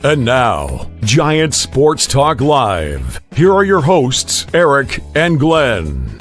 And now, Giant Sports Talk Live. Here are your hosts, Eric and Glenn.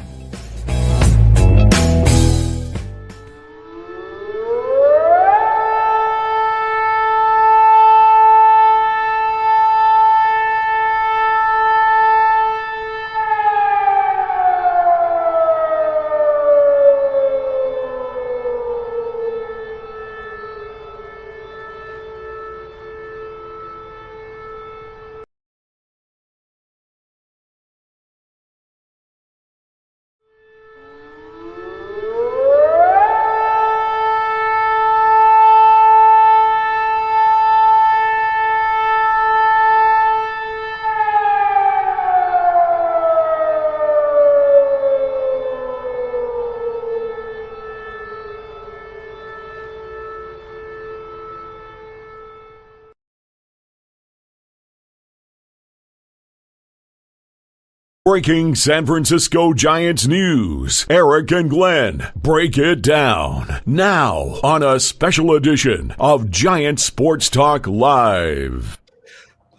Breaking San Francisco Giants news. Eric and Glenn break it down now on a special edition of Giant Sports Talk Live.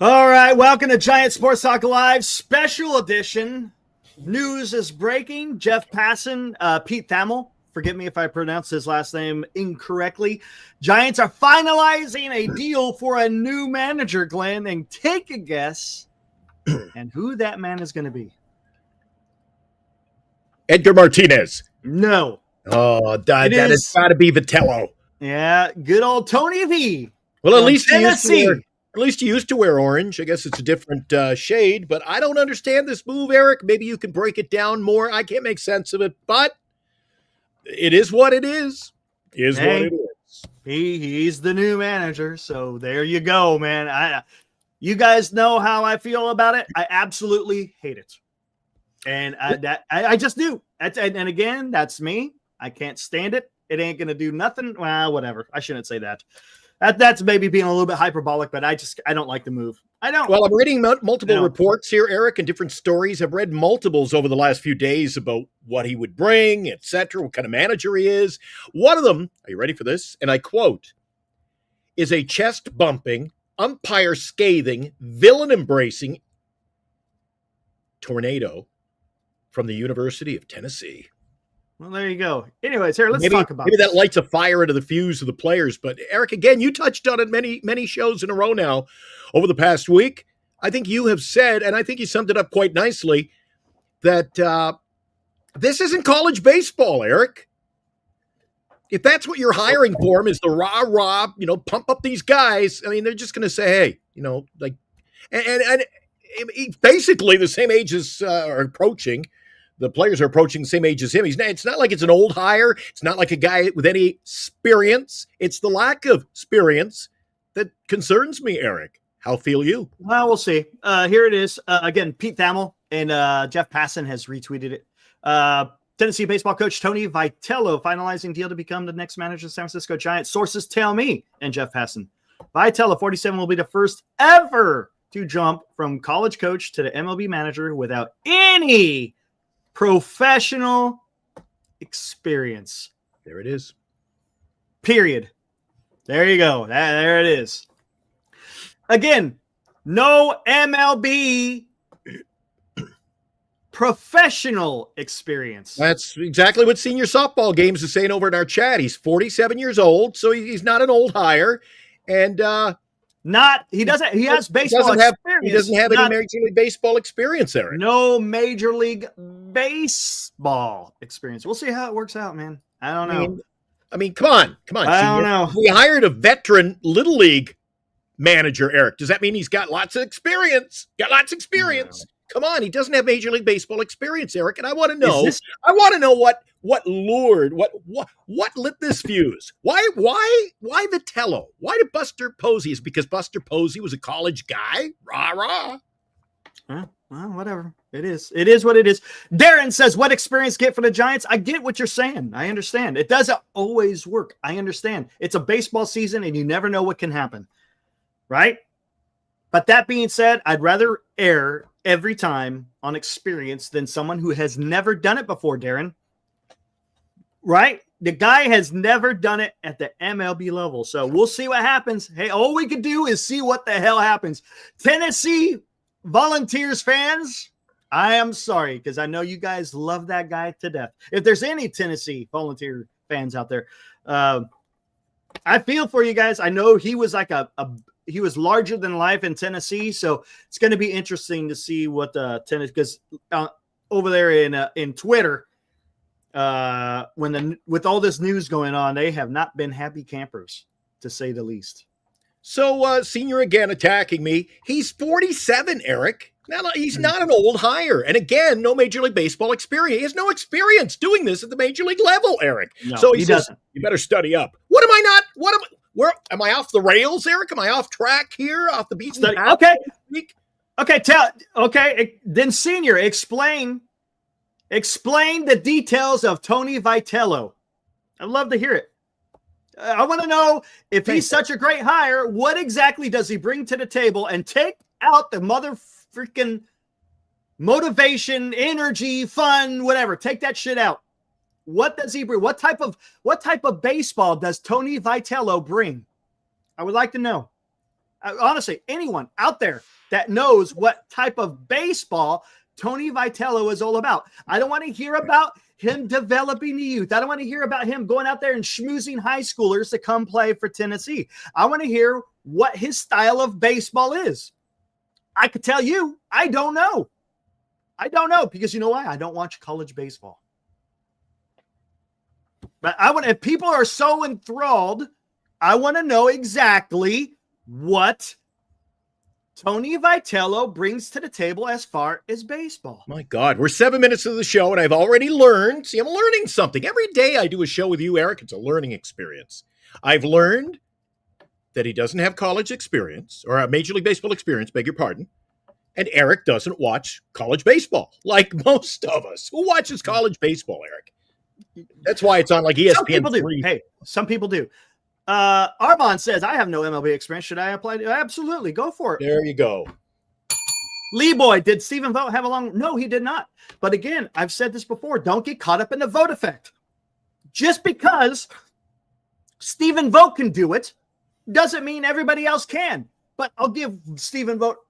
All right, welcome to Giant Sports Talk Live special edition. News is breaking. Jeff Passan, Pete Thamel, forgive me if I pronounce his last name incorrectly. Giants are finalizing a deal for a new manager, Glenn, and take a guess and who that man is going to be. Edgar Martinez. No. Oh, that has got to be Vitello. Yeah, good old Tony V. Well, at least he used to wear orange. I guess it's a different shade, but I don't understand this move, Eric. Maybe you can break it down more. I can't make sense of it, but it is what it is. What it is. He's the new manager, so there you go, man. You guys know how I feel about it. I absolutely hate it. And I just do. And again, that's me. I can't stand it. It ain't going to do nothing. Well, whatever. I shouldn't say that. That's maybe being a little bit hyperbolic, but I don't like the move. I don't. Well, I'm reading multiple reports here, Eric, and different stories. I've read multiples over the last few days about what he would bring, etc., what kind of manager he is. One of them, are you ready for this? And I quote, is a chest-bumping, umpire-scathing, villain-embracing tornado from the University of Tennessee. Well, there you go. Anyways, here, let's talk about maybe that lights a fire into the fuse of the players. But Eric, again, you touched on it many shows in a row now over the past week. I think you have said, and I think you summed it up quite nicely, that this isn't college baseball, Eric. If that's what you're hiring for him is the rah-rah, pump up these guys. I mean, they're just going to say, hey, and basically the same ages are approaching. The players are approaching the same age as him. It's not like it's an old hire. It's not like a guy with any experience. It's the lack of experience that concerns me, Eric. How feel you? Well, we'll see. Here it is. Again, Pete Thamel and Jeff Passan has retweeted it. Tennessee baseball coach Tony Vitello finalizing deal to become the next manager of the San Francisco Giants. Sources tell me, and Jeff Passan, Vitello, 47, will be the first ever to jump from college coach to the MLB manager without any professional experience. There it is. Period. There you go. There it is. Again, no MLB professional experience. That's exactly what Senior Softball Games is saying over in our chat. He's 47 years old, so he's not an old hire. And he has baseball experience. He doesn't have any Major League Baseball experience, Eric. No Major League Baseball experience. We'll see how it works out, man. I don't know. I mean, come on. I don't know. We hired a veteran Little League manager, Eric. Does that mean he's got lots of experience? No. Come on, he doesn't have Major League Baseball experience, Eric. And I want to know. What lured, what lit this fuse? Why Vitello? Why did Buster Posey? Is it because Buster Posey was a college guy? Rah. Well, whatever. It is what it is. Darren says, what experience get for the Giants? I get what you're saying. I understand. It doesn't always work. I understand. It's a baseball season and you never know what can happen. Right? But that being said, I'd rather err every time on experience than someone who has never done it before, Darren. Right? The guy has never done it at the MLB level. So we'll see what happens. Hey, all we could do is see what the hell happens. Tennessee Volunteers fans, I am sorry because I know you guys love that guy to death. If there's any Tennessee Volunteer fans out there, I feel for you guys. I know he was like he was larger than life in Tennessee. So it's going to be interesting to see what the Tennessee, because over there in Twitter, with all this news going on, they have not been happy campers, to say the least. So, Senior again attacking me. He's 47, Eric. Now, he's not an old hire. And again, no Major League Baseball experience. He has no experience doing this at the Major League level, Eric. No, so he says, doesn't. You better study up. What am I not? Where am I off the rails, Eric? Am I off track here? Off the beaten path? Okay. Then Senior, explain the details of Tony Vitello. I'd love to hear it. I want to know if he's such a great hire, what exactly does he bring to the table, and take out the mother freaking motivation, energy, fun, whatever. Take that shit out. What does he bring? What type of baseball does Tony Vitello bring? I would like to know. Honestly, anyone out there that knows what type of baseball Tony Vitello is all about. I don't want to hear about him developing the youth. I don't want to hear about him going out there and schmoozing high schoolers to come play for Tennessee. I want to hear what his style of baseball is. I could tell you, I don't know. Because you know why? I don't watch college baseball. But if people are so enthralled, I want to know exactly what Tony Vitello brings to the table as far as baseball. My God, we're 7 minutes into the show, and I've already learned. See, I'm learning something. Every day I do a show with you, Eric, it's a learning experience. I've learned that he doesn't have college experience, or a Major League Baseball experience, beg your pardon. And Eric doesn't watch college baseball, like most of us. Who watches college baseball, Eric? That's why it's on like ESPN. Some people do. 3. Hey, some people do. Armand says, I have no MLB experience. Should I apply? Absolutely. Go for it. There you go. Lee Boy, did Stephen Vogt have a long? No, he did not. But again, I've said this before. Don't get caught up in the vote effect. Just because Stephen Vogt can do it doesn't mean everybody else can. But I'll give Stephen Vogt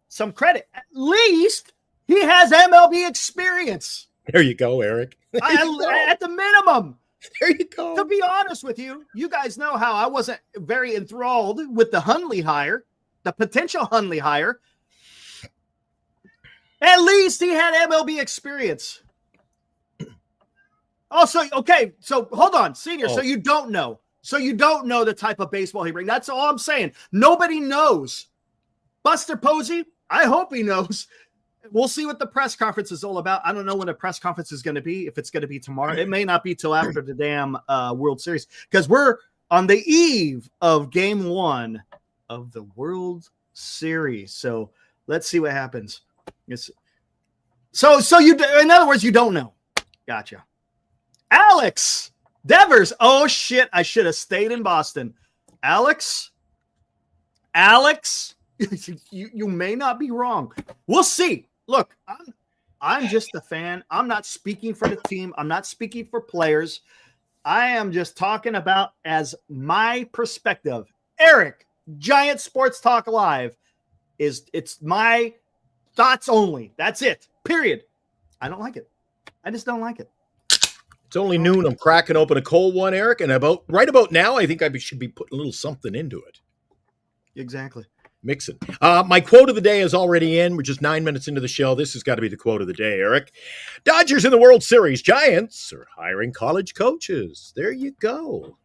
some credit. At least he has MLB experience. There you go, Eric. At the minimum. There you go. To be honest with you, you guys know how I wasn't very enthralled with the Hundley hire, the potential Hundley hire. At least he had MLB experience. Also, okay, so hold on, Senior. So you don't know. So you don't know the type of baseball he brings. That's all I'm saying. Nobody knows. Buster Posey, I hope he knows. We'll see what the press conference is all about. I don't know when the press conference is going to be, if it's going to be tomorrow. It may not be till after the damn World Series, because we're on the eve of Game 1 of the World Series. So let's see what happens. So you, in other words, you don't know. Gotcha. Alex Devers. Oh, shit. I should have stayed in Boston. Alex, you may not be wrong. We'll see. Look, I'm just a fan. I'm not speaking for the team. I'm not speaking for players. I am just talking about as my perspective. Eric, Giant Sports Talk Live, it's my thoughts only. That's it. Period. I don't like it. I just don't like it. It's only noon. I'm cracking open a cold one, Eric, and right about now, I think I should be putting a little something into it. Exactly. Mixing. My quote of the day is already in. We're just 9 minutes into the show. This has got to be the quote of the day, Eric. Dodgers in the World Series. Giants are hiring college coaches. There you go.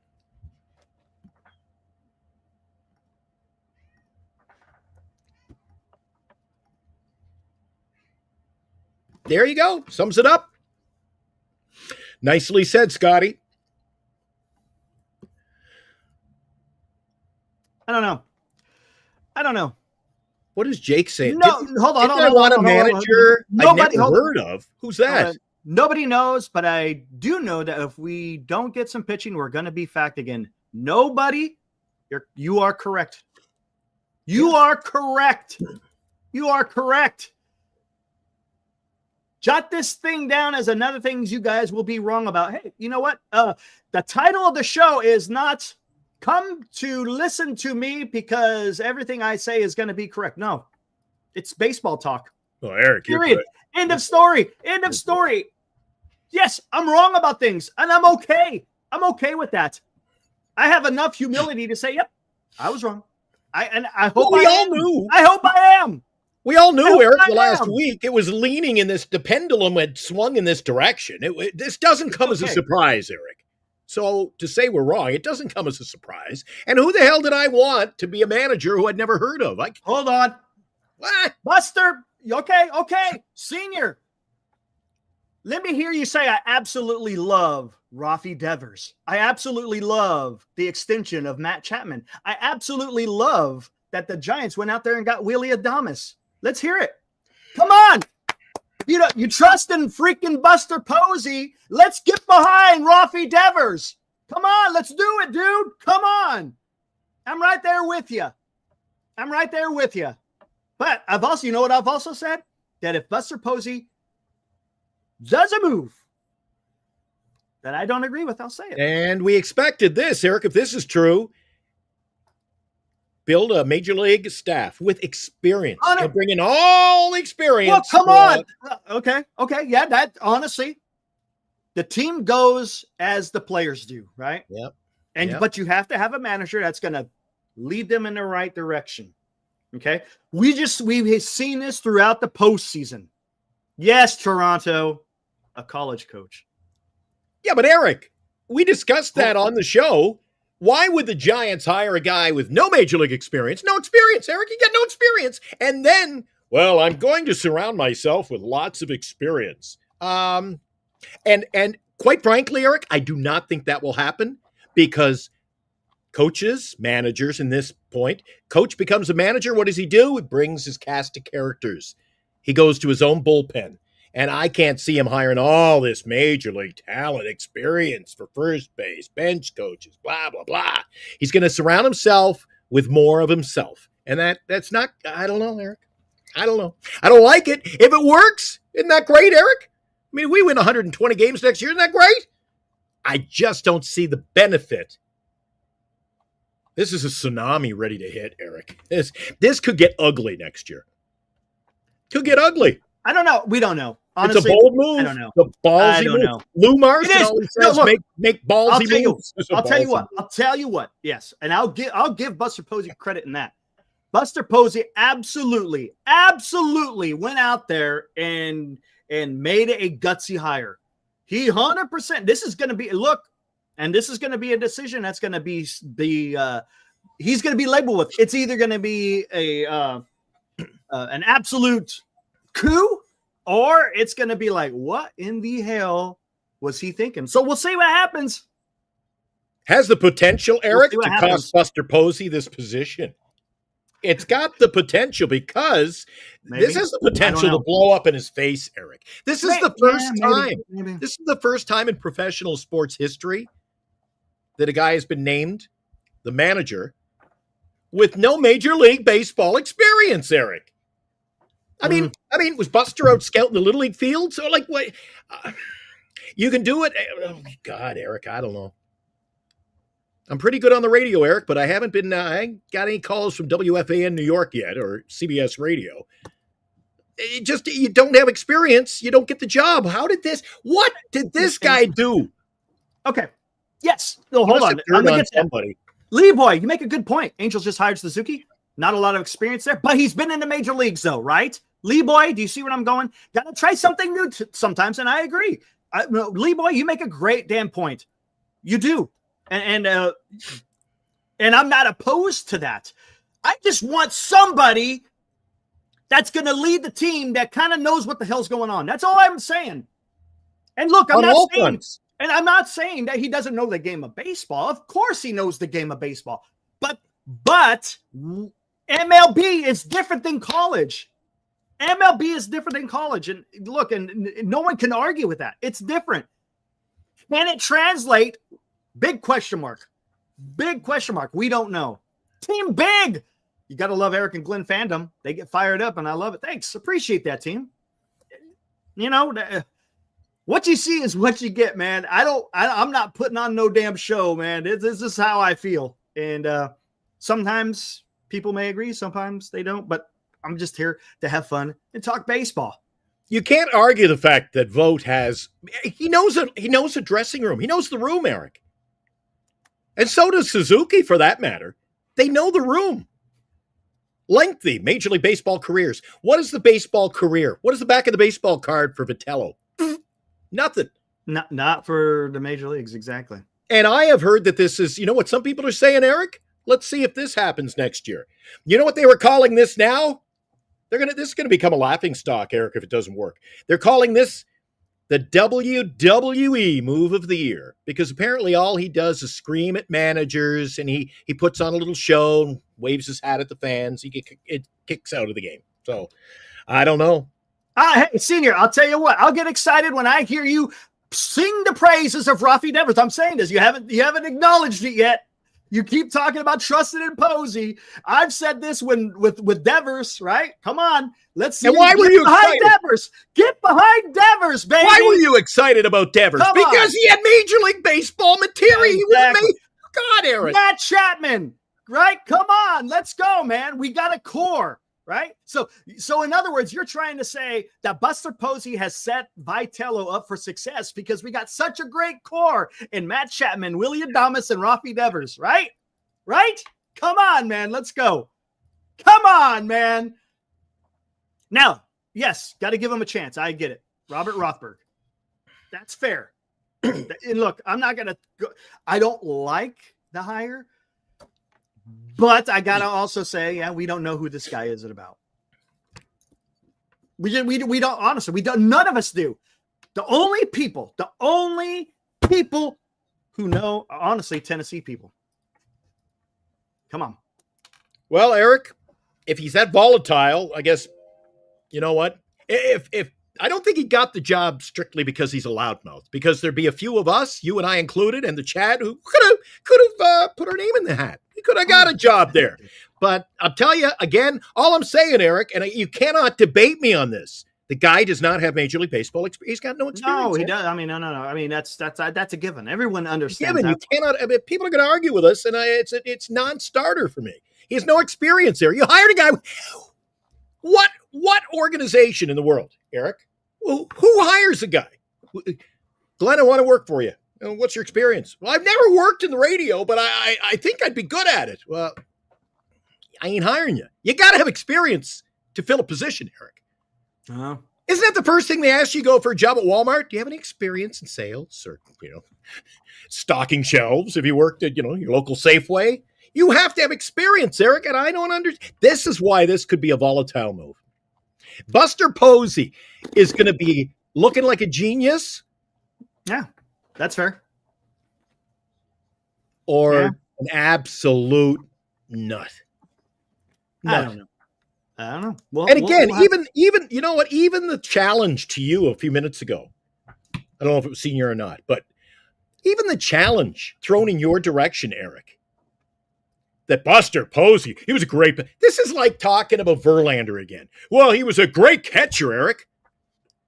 There you go. Sums it up. Nicely said, Scotty. I don't know. What is Jake saying? No, hold on. I want a manager I've never heard of. Who's that? Nobody knows, but I do know that if we don't get some pitching, we're going to be fact again. Nobody. You are correct. You are correct. You are correct. Jot this thing down as another things you guys will be wrong about. Hey, you know what? The title of the show is not come to listen to me because everything I say is going to be correct. No, it's baseball talk. Well, Eric, period. End of story. End of story. Yes, I'm wrong about things, and I'm okay. I'm okay with that. I have enough humility to say, yep, I was wrong. I hope we all knew. I hope I am. We all knew, Eric, the last week. It was leaning in this, the pendulum had swung in this direction. This doesn't come as a surprise, Eric. So to say we're wrong, it doesn't come as a surprise. And who the hell did I want to be a manager who I'd never heard of? Hold on. What? Buster, okay. Senior. Let me hear you say I absolutely love Rafi Devers. I absolutely love the extension of Matt Chapman. I absolutely love that the Giants went out there and got Willie Adames. Let's hear it. Come on. You trust in freaking Buster Posey. Let's get behind Rafi Devers. Come on, let's do it, dude. Come on. I'm right there with you. But you know what I've also said? That if Buster Posey does a move that I don't agree with, I'll say it. And we expected this, Eric. If this is true, build a major league staff with experience. And bring in all the experience. Well, come on. Okay. Yeah, that honestly, the team goes as the players do, right? Yep. But you have to have a manager that's going to lead them in the right direction. Okay. We've seen this throughout the postseason. Yes, Toronto, a college coach. Yeah, but Eric, we discussed that on the show. Why would the Giants hire a guy with no major league experience? No experience, Eric. You got no experience. And then, well, I'm going to surround myself with lots of experience. And quite frankly, Eric, I do not think that will happen because coaches, managers in this point, coach becomes a manager. What does he do? He brings his cast of characters. He goes to his own bullpen. And I can't see him hiring all this major league talent, experience for first base, bench coaches, blah, blah, blah. He's going to surround himself with more of himself. And that's not, I don't know, Eric. I don't know. I don't like it. If it works, isn't that great, Eric? I mean, we win 120 games next year. Isn't that great? I just don't see the benefit. This is a tsunami ready to hit, Eric. This could get ugly next year. Could get ugly. I don't know. We don't know. Honestly, it's a bold move. I don't know. The ballsy I don't move. know. Lou Marston always says make ballsy moves. I'll tell you what. Yes, and I'll give Buster Posey credit in that. Buster Posey absolutely went out there and made a gutsy hire. He 100%. This is going to be this is going to be a decision that's going to be he's going to be labeled with. It's either going to be an absolute coup, or it's going to be like, what in the hell was he thinking? So we'll see what happens. Has the potential, Eric, to cost Buster Posey this position. It's got the potential because this has the potential to blow up in his face, Eric. This is the first time. Maybe. This is the first time in professional sports history that a guy has been named the manager with no Major League Baseball experience, Eric. I mean, was Buster out scouting the Little League field? So, like, what? You can do it. Oh, my God, Eric, I don't know. I'm pretty good on the radio, Eric, but I haven't been, I ain't got any calls from WFAN New York yet or CBS Radio. You don't have experience. You don't get the job. What did this guy do? Okay. Yes. No, hold on. I'm going to get somebody. Lee Boy, you make a good point. Angels just hired Suzuki. Not a lot of experience there, but he's been in the major leagues though, right? Lee Boy, do you see where I'm going? Got to try something new sometimes, and I agree. Lee Boy, you make a great damn point. You do. And I'm not opposed to that. I just want somebody that's going to lead the team that kind of knows what the hell's going on. That's all I'm saying. And look, I'm not saying that he doesn't know the game of baseball. Of course he knows the game of baseball. But MLB is different than college. MLB is different than college. And look, and no one can argue with that. It's different. Can it translate? Big question mark. Big question mark. We don't know. Team big. You got to love Eric and Glenn fandom. They get fired up, and I love it. Thanks. Appreciate that, team. what you see is what you get, man. I'm not putting on no damn show, man. This is how I feel. And sometimes people may agree, sometimes they don't, but I'm just here to have fun and talk baseball. You can't argue the fact that Vogt he knows a dressing room. He knows the room, Eric. And so does Suzuki, for that matter. They know the room. Lengthy Major League Baseball careers. What is the baseball career? What is the back of the baseball card for Vitello? Nothing. Not for the major leagues, exactly. And I have heard that this is, what some people are saying, Eric? Let's see if this happens next year. You know what they were calling this now? This is going to become a laughingstock, Eric, if it doesn't work. They're calling this the WWE move of the year, because apparently all he does is scream at managers, and he puts on a little show and waves his hat at the fans. It kicks out of the game. So I don't know. Hey, Senior, I'll tell you what. I'll get excited when I hear you sing the praises of Rafi Devers. I'm saying this. You haven't acknowledged it yet. You keep talking about trusted in Posey. I've said this with Devers, right? Come on. Let's see. And why were you excited? Devers. Get behind Devers, baby. Why were you excited about Devers? Because he had Major League Baseball material. Exactly. God, Eric. Matt Chapman, right? Come on. Let's go, man. We got a core. Right? So in other words, you're trying to say that Buster Posey has set Vitello up for success because we got such a great core in Matt Chapman, Willie Adames, and Rafi Devers, right? Right? Come on, man. Let's go. Come on, man. Now, yes, got to give him a chance. I get it. Robert Rothberg. That's fair. And look, I'm not going to go. I don't like the hire. But I gotta also say, yeah, we don't know who this guy is about. We don't honestly. We don't. None of us do. The only people who know, honestly, Tennessee people. Come on. Well, Eric, if he's that volatile, I guess you know what? If I don't think he got the job strictly because he's a loudmouth, because there'd be a few of us, you and I included, and the Chad who could have put our name in the hat. He could have got a job there. But I'll tell you again, all I'm saying, Eric, and you cannot debate me on this. The guy does not have Major League Baseball experience. He's got no experience. No, he does. I mean, no. I mean, that's a given. Everyone understands. Given. You cannot. I mean, people are going to argue with us, and it's non-starter for me. He has no experience there. You hired a guy. What organization in the world, Eric? Who hires a guy? Glenn, I want to work for you. What's your experience? Well, I've never worked in the radio, but I think I'd be good at it. Well, I ain't hiring you. You got to have experience to fill a position, Eric. Uh-huh. Isn't that the first thing they ask you to go for a job at Walmart? Do you have any experience in sales or, stocking shelves? Have you worked at, your local Safeway? You have to have experience, Eric, and I don't understand. This is why this could be a volatile move. Buster Posey is going to be looking like a genius. Yeah, that's fair. Or an absolute nut. I don't know. Well, and again, even you know what? Even the challenge to you a few minutes ago, I don't know if it was Senior or not, but even the challenge thrown in your direction, Eric, that Buster Posey, he was a great. This is like talking about Verlander again. Well, he was a great catcher, Eric.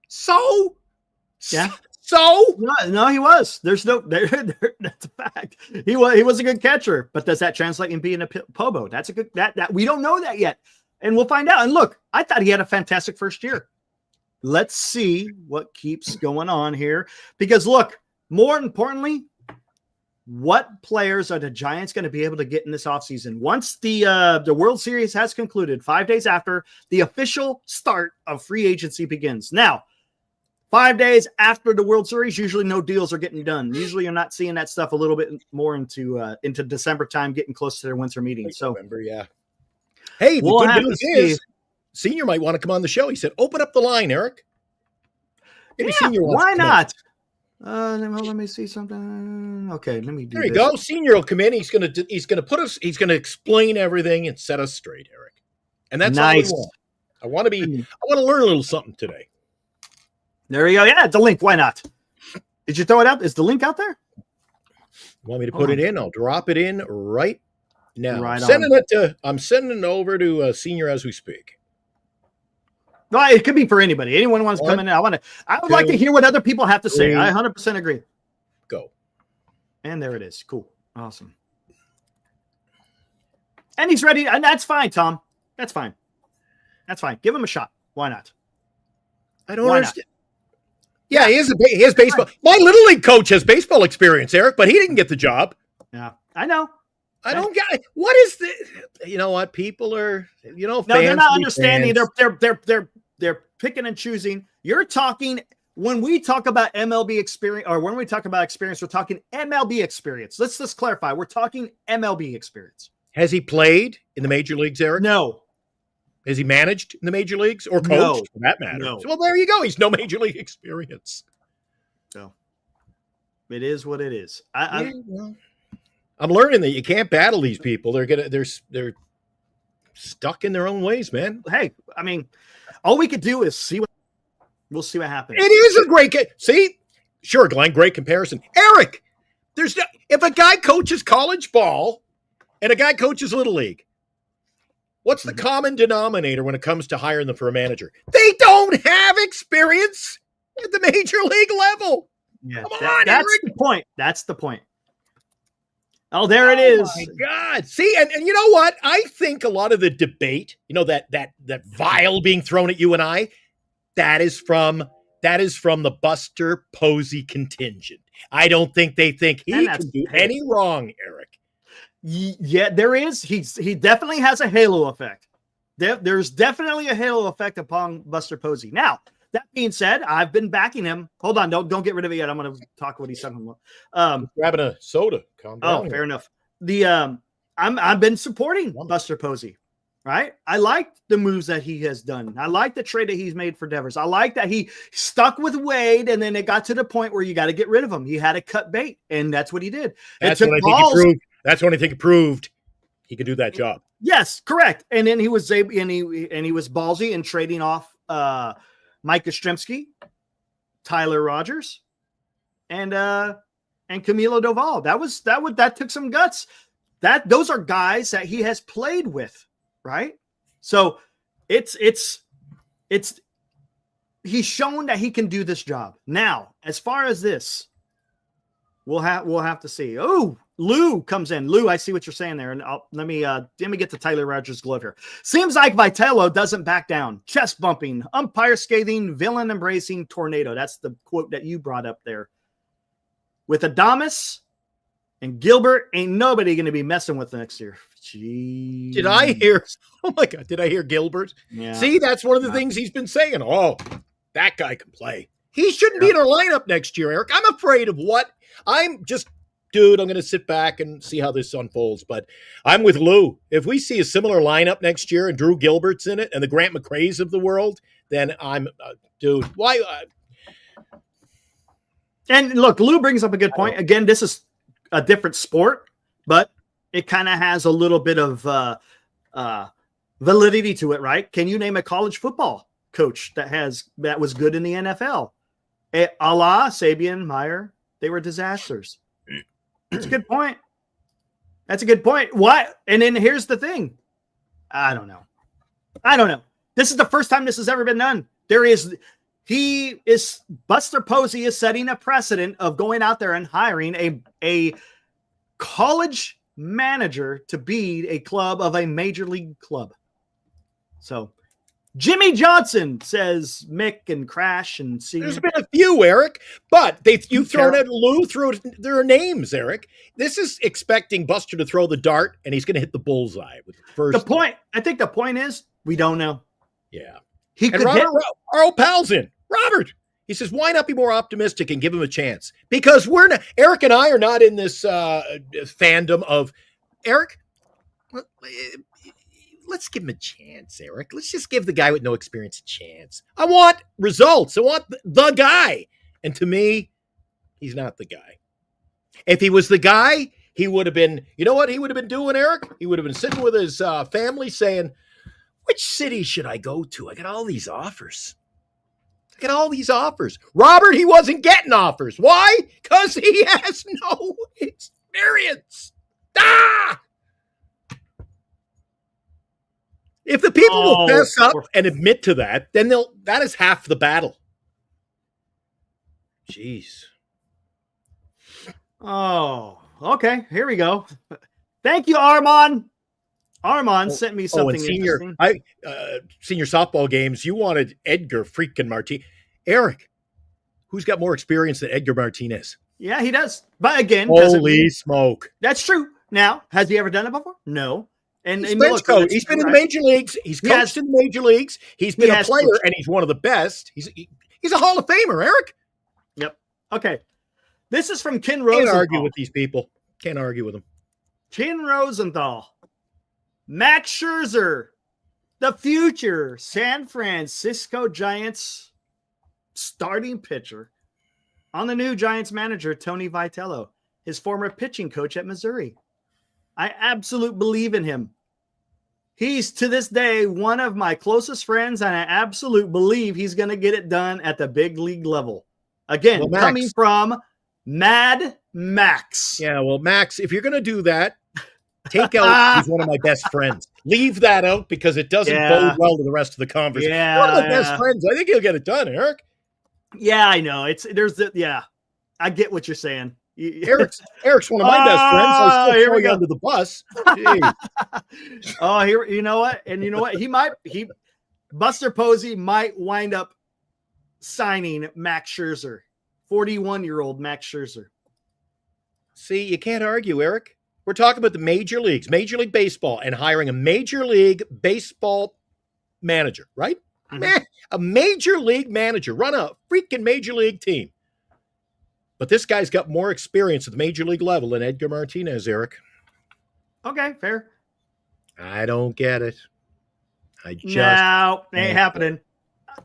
So, yeah. So no, he was. There's no. That's a fact. He was a good catcher, but does that translate in being a Pobo? That's a good. That we don't know that yet, and we'll find out. And look, I thought he had a fantastic first year. Let's see what keeps going on here, because look, more importantly, what players are the Giants going to be able to get in this offseason once the World Series has concluded 5 days after the official start of free agency begins. Now, 5 days after the World Series, usually no deals are getting done. Usually you're not seeing that stuff a little bit more into December time, getting close to their winter meeting. So November, yeah. Hey, the good news is Senior might want to come on the show. He said, open up the line, Eric. Maybe Senior wants why not? Let me see something. Okay, let me do There you go. Senior will come in. He's gonna put us, he's gonna explain everything and set us straight, Eric. And that's nice. All I want. I want to learn a little something today. There you go. Yeah, the link. Why not? Did you throw it out? Is the link out there? You want me to put it in? I'll drop it in right now. Right I'm sending it over to Senior as we speak. No, it could be for anybody. Anyone wants to come in. I would like to hear what other people have to say. I 100% agree. Go. And there it is. Cool. Awesome. And he's ready. And that's fine, Tom. That's fine. That's fine. Give him a shot. Why not? I don't understand. Yeah, he has baseball. My little league coach has baseball experience, Eric, but he didn't get the job. Yeah, I know. I don't get it. What is the? You know what? People are. No, they're not understanding. They're picking and choosing. You're talking when we talk about MLB experience, or when we talk about experience, we're talking MLB experience. Let's just clarify. We're talking MLB experience. Has he played in the major leagues, Eric? No. Has he managed in the major leagues or coached for that matter? No. Well, there you go. He's no major league experience. So it is what it is. I'm learning that you can't battle these people. They're stuck in their own ways, man. Hey, I mean, all we could do is we'll see what happens. It is a great game. See, sure, Glenn, great comparison. Eric, if a guy coaches college ball and a guy coaches little league, what's the common denominator when it comes to hiring them for a manager? They don't have experience at the major league level. Yeah, Come on, that's Eric. the point. That's the point. Oh, there it is. Oh, my God. See, and you know what? I think a lot of the debate, that vial being thrown at you and I, that is from the Buster Posey contingent. I don't think they think he can do any wrong, Eric. Yeah, there is. He definitely has a halo effect. There's definitely a halo effect upon Buster Posey. Now, that being said, I've been backing him. Hold on, don't get rid of it yet. I'm going to talk what he's talking about. Grabbing a soda. Calm down. Oh, fair enough. I've been supporting Buster Posey, right? I like the moves that he has done. I like the trade that he's made for Devers. I like that he stuck with Wade, and then it got to the point where you got to get rid of him. He had to cut bait, and that's what he did. That's when I think he proved he could do that job. Yes, correct. And then he was ballsy in trading off Mike Yastrzemski, Tyler Rogers, and Camilo Doval. That took some guts. Those are guys that he has played with, right? So it's he's shown that he can do this job. Now, as far as this, we'll have to see. Oh, Lou comes in. Lou, I see what you're saying there. And let me get to Tyler Rogers' glove here. Seems like Vitello doesn't back down. Chest bumping, umpire scathing, villain embracing, tornado. That's the quote that you brought up there. With Adames and Gilbert, ain't nobody going to be messing with next year. Jeez. Did I hear? Oh my God! Did I hear Gilbert? Yeah. See, that's one of the things he's been saying. Oh, that guy can play. He shouldn't be in our lineup next year, Eric. I'm afraid of what Dude, I'm going to sit back and see how this unfolds. But I'm with Lou. If we see a similar lineup next year and Drew Gilbert's in it and the Grant McCrae's of the world, then I'm, dude, why? And look, Lou brings up a good point. Again, this is a different sport, but it kind of has a little bit of validity to it, right? Can you name a college football coach that was good in the NFL? A la Sabian, Meyer, they were disasters. That's a good point. That's a good point. What? And then here's the thing. I don't know. This is the first time this has ever been done. Buster Posey is setting a precedent of going out there and hiring a college manager to be a club of a major league club. So Jimmy Johnson says Mick and Crash and C. There's been a few, Eric, but you've thrown at Lou through their names, Eric. This is expecting Buster to throw the dart, and he's going to hit the bullseye with the first. I think the point is we don't know. Yeah, Our old pal's in. Robert, he says, why not be more optimistic and give him a chance? Because Eric and I are not in this fandom of Eric. Let's give him a chance, Eric. Let's just give the guy with no experience a chance. I want results. I want the guy. And to me, he's not the guy. If he was the guy, he would have been, you know what he would have been doing, Eric? He would have been sitting with his family saying, which city should I go to? I got all these offers. Robert, he wasn't getting offers. Why? Because he has no experience. If the people will Oh, fess up and admit to that, then that is half the battle. Jeez. Oh, okay. Here we go. Thank you, Armand. Armand sent me something interesting. Senior softball games, you wanted Edgar freaking Martinez. Eric, who's got more experience than Edgar Martinez? Yeah, he does. But again, holy smoke. That's true. Now, has he ever done it before? No. And he's look, he's been in the major leagues. He's coached in the major leagues. He's been a player, and he's one of the best. He's a Hall of Famer, Eric. Yep. Okay. This is from Ken Rosenthal. Can't argue with these people. Can't argue with them. Ken Rosenthal. Max Scherzer, the future San Francisco Giants starting pitcher, on the new Giants manager, Tony Vitello, his former pitching coach at Missouri. I absolutely believe in him. He's, to this day, one of my closest friends, and I absolutely believe he's going to get it done at the big league level. Again, coming from Mad Max. Yeah, well, Max, if you're going to do that, take out he's one of my best friends. Leave that out because it doesn't bode well to the rest of the conversation. Yeah, one of my best friends. I think he'll get it done, Eric. Yeah, I know. I get what you're saying. Eric's one of my best friends. I still throw you under the bus. You know what? And you know what? Buster Posey might wind up signing Max Scherzer, 41-year-old Max Scherzer. See, you can't argue, Eric. We're talking about the major leagues, Major League Baseball, and hiring a Major League Baseball manager, right? Mm-hmm. Man, a Major League manager, run a freaking Major League team. But this guy's got more experience at the Major League level than Edgar Martinez, Eric. Okay, fair. I don't get it. No, ain't happening.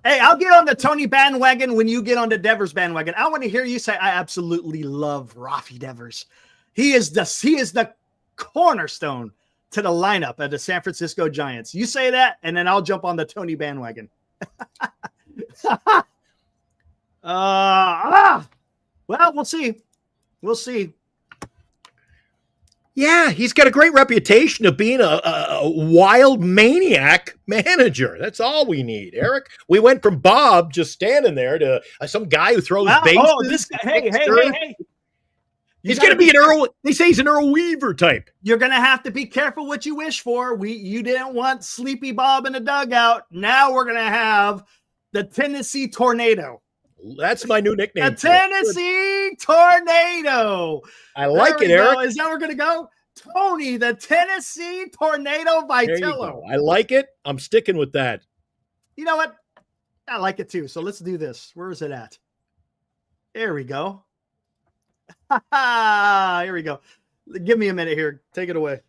Hey, I'll get on the Tony bandwagon when you get on the Devers bandwagon. I want to hear you say, I absolutely love Rafi Devers. He is the cornerstone to the lineup of the San Francisco Giants. You say that, and then I'll jump on the Tony bandwagon. Well, we'll see. We'll see. Yeah, he's got a great reputation of being a wild maniac manager. That's all we need, Eric. We went from Bob just standing there to some guy who throws bases. Oh, this guy. Hey. He's going to be an Earl. They say he's an Earl Weaver type. You're going to have to be careful what you wish for. You didn't want Sleepy Bob in the dugout. Now we're going to have the Tennessee Tornado. That's my new nickname. The Tennessee Tornado. I like it, Eric. Is that where we're going to go? Tony, the Tennessee Tornado Vitello. I like it. I'm sticking with that. You know what? I like it too. So let's do this. Where is it at? There we go. Here we go. Give me a minute here. Take it away.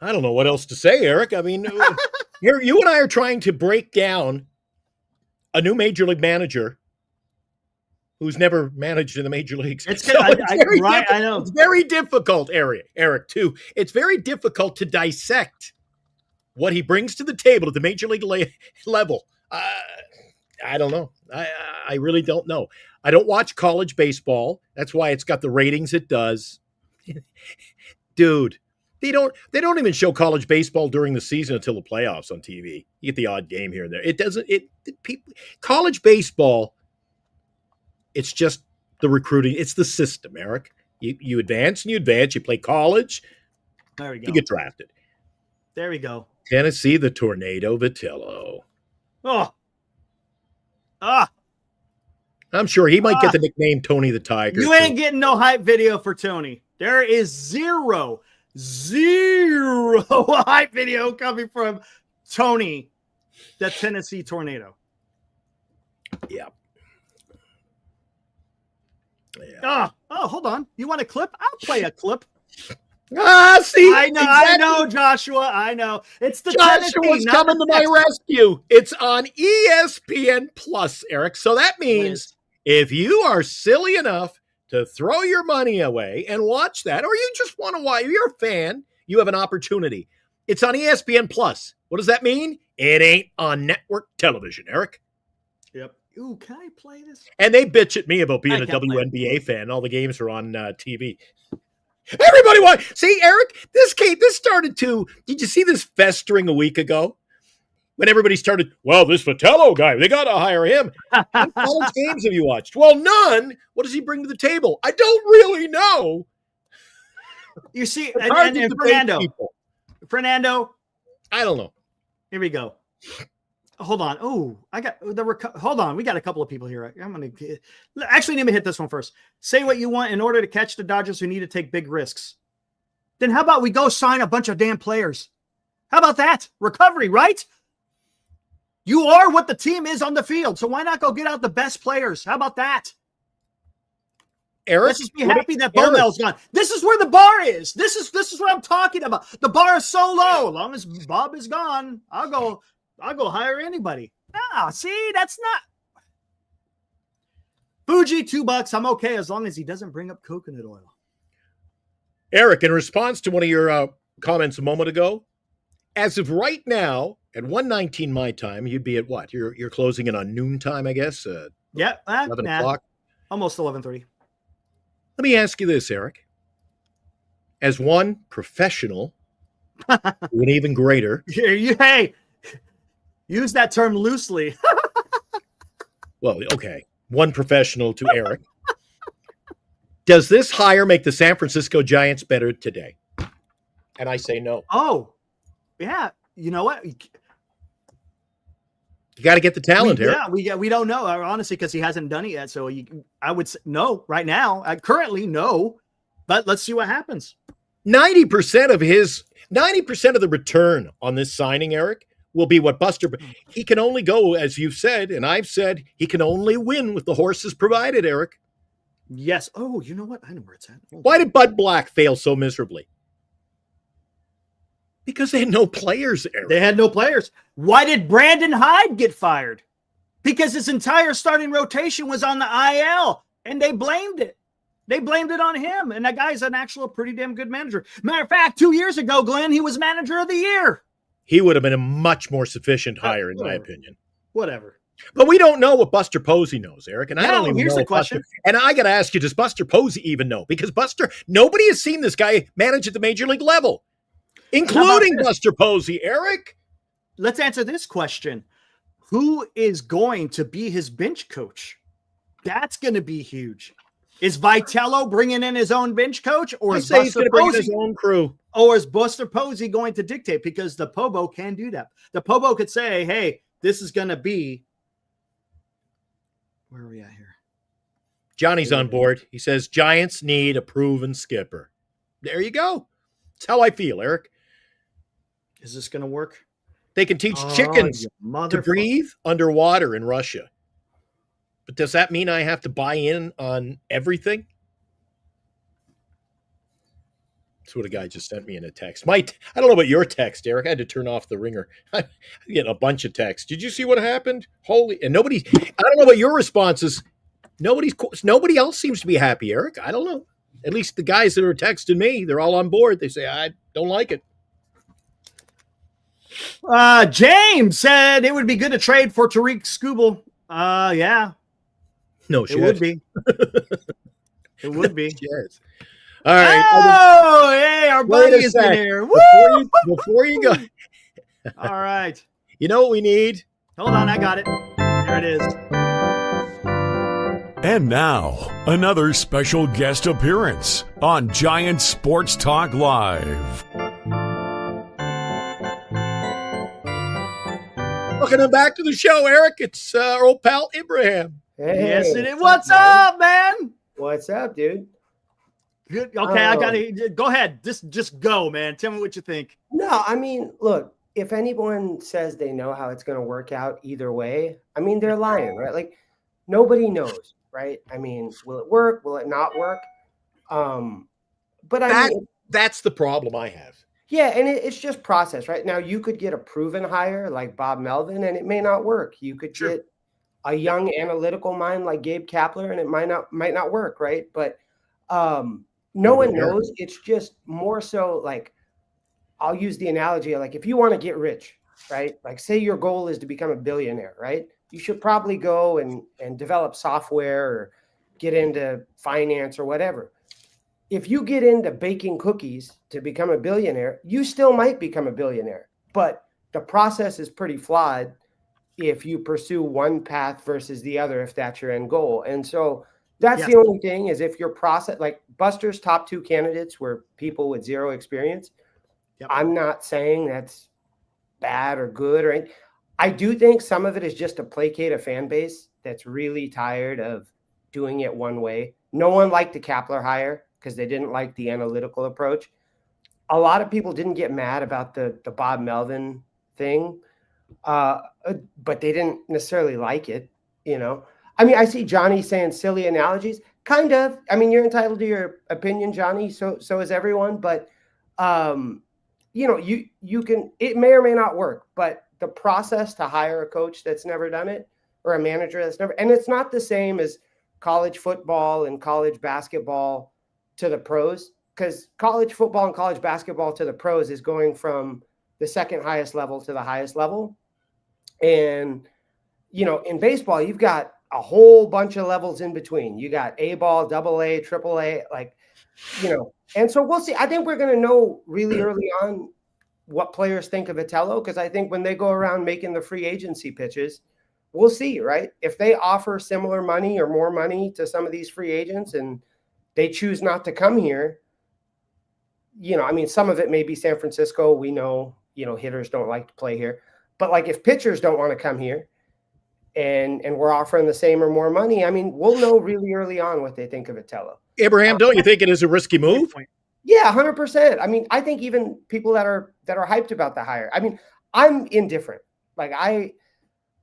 I don't know what else to say, Eric. I mean, here you and I are trying to break down a new major league manager who's never managed in the major leagues. I know. It's very difficult, Eric, too. It's very difficult to dissect what he brings to the table at the major league level. I don't know. I really don't know. I don't watch college baseball. That's why it's got the ratings it does. Dude, they don't even show college baseball during the season until the playoffs on TV. You get the odd game here and there. College baseball, it's just the recruiting. It's the system, Eric. You advance and you advance. You play college. There we go. You get drafted. There we go. Tennessee, the Tornado Vitello. I'm sure he might get the nickname Tony the Tiger. You ain't getting no hype video for Tony. There is zero hype video coming from Tony, the Tennessee Tornado. Yeah. Hold on. You want a clip? I'll play a clip. See, I know, exactly. I know, Joshua. I know. It's the Joshua's coming to my rescue. It's on ESPN Plus, Eric. So that means if you are silly enough to throw your money away and watch that, or you just want to watch, you're a fan, you have an opportunity. It's on ESPN Plus. What does that mean? It ain't on network television, Eric. Yep. Ooh, can I play this? And they bitch at me about being a WNBA fan. All the games are on TV. Everybody see, Eric, this started to, did you see this festering a week ago? When everybody started, well, this Vitello guy, they got to hire him. How many college games have you watched? Well, none. What does he bring to the table? I don't really know. You see, and Fernando. I don't know. Here we go. Hold on. Oh, hold on. We got a couple of people here. Actually, let me hit this one first. Say what you want in order to catch the Dodgers who need to take big risks. Then how about we go sign a bunch of damn players? How about that? Recovery, right? You are what the team is on the field. So why not go get out the best players? How about that? Eric, let's just be happy that Thamel's gone. This is where the bar is. This is what I'm talking about. The bar is so low. As long as Bob is gone, I'll go hire anybody. See, that's not Fuji, $2. I'm okay as long as he doesn't bring up coconut oil. Eric, in response to one of your comments a moment ago, as of right now, at 1:19 my time, you'd be at what? You're closing in on noon time, I guess. 11 o'clock. Almost 11:30. Let me ask you this, Eric. As one professional, an even greater. Hey, use that term loosely. Well, okay. One professional to Eric. Does this hire make the San Francisco Giants better today? And I say no. Oh, yeah. You know what? You got to get the talent here. Yeah, we don't know, honestly, because he hasn't done it yet. So I would say no right now. Currently, no. But let's see what happens. 90% of the return on this signing, Eric, will be what Buster. He can only go, as you've said, and I've said, he can only win with the horses provided, Eric. Yes. Oh, you know what? I know where it's at. Why did Bud Black fail so miserably? Because they had no players, Eric. They had no players. Why did Brandon Hyde get fired? Because his entire starting rotation was on the IL, and they blamed it. They blamed it on him, and that guy's an actual pretty damn good manager. Matter of fact, 2 years ago, Glenn, he was manager of the year. He would have been a much more sufficient hire, in my opinion. Whatever. But we don't know what Buster Posey knows, Eric. And I don't even here's know the question. And I got to ask you, does Buster Posey even know? Because nobody has seen this guy manage at the major league level, including Buster Posey, Eric. Let's answer this question. Who is going to be his bench coach? That's going to be huge. Is Vitello bringing in his own bench coach, or is Buster Posey his own crew? Or is Buster Posey going to dictate? Because the Pobo can do that. The Pobo could say, hey, this is going to be. Where are we at here? Johnny's on board. He says Giants need a proven skipper. There you go. That's how I feel, Eric. Is this going to work? They can teach chickens to breathe underwater in Russia. But does that mean I have to buy in on everything? That's what a guy just sent me in a text. I don't know about your text, Eric. I had to turn off the ringer. I get a bunch of texts. Did you see what happened? I don't know about your responses. Nobody else seems to be happy, Eric. I don't know. At least the guys that are texting me, they're all on board. They say, I don't like it. James said it would be good to trade for Tariq Skubal. Yeah. No shit. It would be. It would be. Yes. All right. Oh, hey, our buddy is in here. Before you go. All right. You know what we need? Hold on, I got it. There it is. And now, another special guest appearance on Giant Sports Talk Live. Welcome back to the show, Eric. It's our old pal, Ibrahim. Hey, yes, it is. What's up, man? What's up, dude? Good. Okay, I got to go ahead. Just go, man. Tell me what you think. No, I mean, look, if anyone says they know how it's going to work out either way, I mean, they're lying, right? Like, nobody knows, right? I mean, will it work? Will it not work? But that's the problem I have. Yeah, and it's just process, right? Now, you could get a proven hire like Bob Melvin, and it may not work. You could get a young analytical mind like Gabe Kapler, and it might not work, right? But no one knows. It's just more so like, I'll use the analogy of like, if you want to get rich, right? Like, say your goal is to become a billionaire, right? You should probably go and develop software or get into finance or whatever. if you get into baking cookies to become a billionaire, you still might become a billionaire. But the process is pretty flawed if you pursue one path versus the other, if that's your end goal. And so that's the only thing is if your process, like Buster's top 2 candidates were people with 0 experience. Yep. I'm not saying that's bad or good or anything. I do think some of it is just to placate a fan base that's really tired of doing it one way. No one liked the Kapler hire because they didn't like the analytical approach. A lot of people didn't get mad about the Bob Melvin thing, but they didn't necessarily like it, you know. I mean, I see Johnny saying silly analogies, kind of. I mean, you're entitled to your opinion, Johnny. So is everyone. But you know, you can. It may or may not work, but the process to hire a coach that's never done it or a manager that's never, and it's not the same as college football and college basketball to the pros, because college football and college basketball to the pros is going from the second highest level to the highest level. And, you know, in baseball, you've got a whole bunch of levels in between. You got A ball, double A, triple A, like, you know, and so we'll see. I think we're going to know really early on what players think of Vitello, because I think when they go around making the free agency pitches, we'll see, right? If they offer similar money or more money to some of these free agents and they choose not to come here, you know, I mean, some of it may be San Francisco. We know, you know, hitters don't like to play here. But like if pitchers don't want to come here and we're offering the same or more money, I mean, we'll know really early on what they think of Vitello. Abraham, don't you think it is a risky move? Yeah, 100%. I mean, I think even people that are hyped about the hire, I mean, I'm indifferent. Like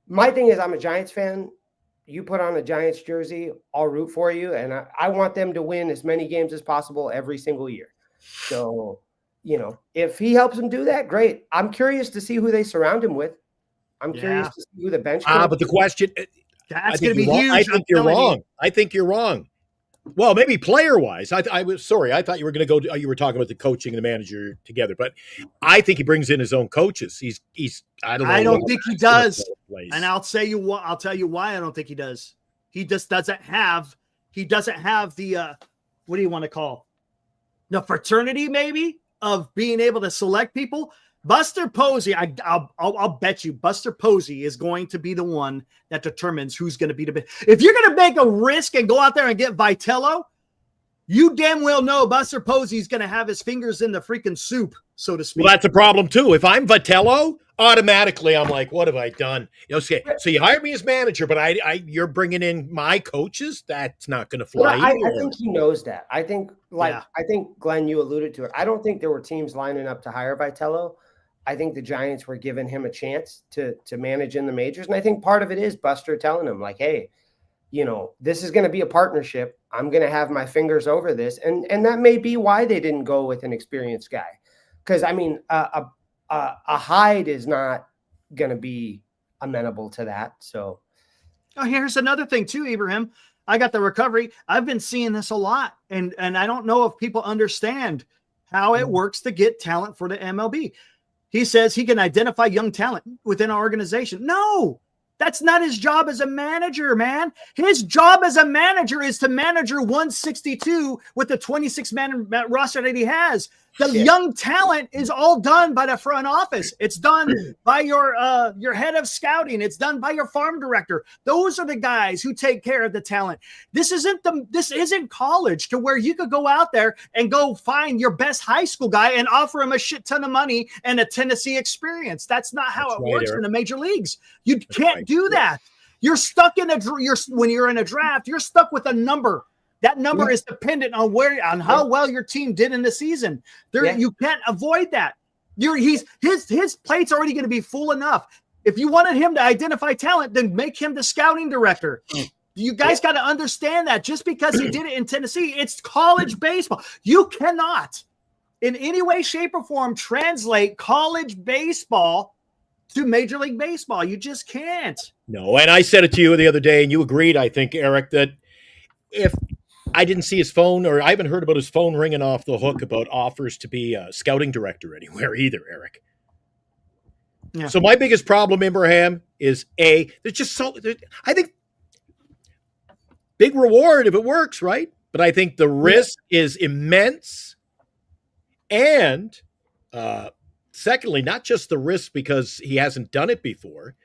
my thing is I'm a Giants fan. You put on a Giants jersey, I'll root for you. And I want them to win as many games as possible every single year. So, you know, if he helps them do that, great. I'm curious to see who they surround him with. I'm curious to see who the bench. But the question, that's going to be huge. I think you're wrong. I think you're wrong. Well, maybe player wise. I was sorry. I thought you were going to go. You were talking about the coaching and the manager together, but I think he brings in his own coaches. He's. I don't know. I don't think he does. And I'll tell you what. I'll tell you why I don't think he does. He just doesn't have. He doesn't have the. What do you want to call? The fraternity, maybe, of being able to select people. Buster Posey, I'll bet you Buster Posey is going to be the one that determines who's going to be the best. If you're going to make a risk and go out there and get Vitello, you damn well know Buster Posey's going to have his fingers in the freaking soup, so to speak. Well, that's a problem too. If I'm Vitello, automatically I'm like, what have I done? Okay, so you hired me as manager, but you're bringing in my coaches. That's not going to fly. I think he knows that. I think, I think Glenn, you alluded to it. I don't think there were teams lining up to hire Vitello. I think the Giants were giving him a chance to manage in the majors. And I think part of it is Buster telling him like, hey, you know, this is going to be a partnership. I'm going to have my fingers over this. And that may be why they didn't go with an experienced guy. Because, I mean, a Hyde is not going to be amenable to that. So here's another thing too, Ibrahim. I got the recovery. I've been seeing this a lot. And I don't know if people understand how it works to get talent for the MLB. He says he can identify young talent within our organization. No, that's not his job as a manager, man. His job as a manager is to manage 162 with the 26-man roster that he has. The young talent is all done by the front office. It's done by your head of scouting. It's done by your farm director. Those are the guys who take care of the talent. This isn't college to where you could go out there and go find your best high school guy and offer him a shit ton of money and a Tennessee experience. That's not how it works in the major leagues. You can't do that. You're stuck when you're in a draft, you're stuck with a number. That number is dependent on how well your team did in the season. You can't avoid that. His plate's already going to be full enough. If you wanted him to identify talent, then make him the scouting director. You guys got to understand that just because he did it in Tennessee, it's college baseball. You cannot, in any way, shape, or form, translate college baseball to Major League Baseball. You just can't. No, and I said it to you the other day, and you agreed, I think, Eric, that if I didn't see his phone, or I haven't heard about his phone ringing off the hook about offers to be a scouting director anywhere either, Eric. Yeah. So my biggest problem, Abraham, is there's just I think big reward if it works, right? but I think the risk is immense. And secondly, not just the risk because he hasn't done it before.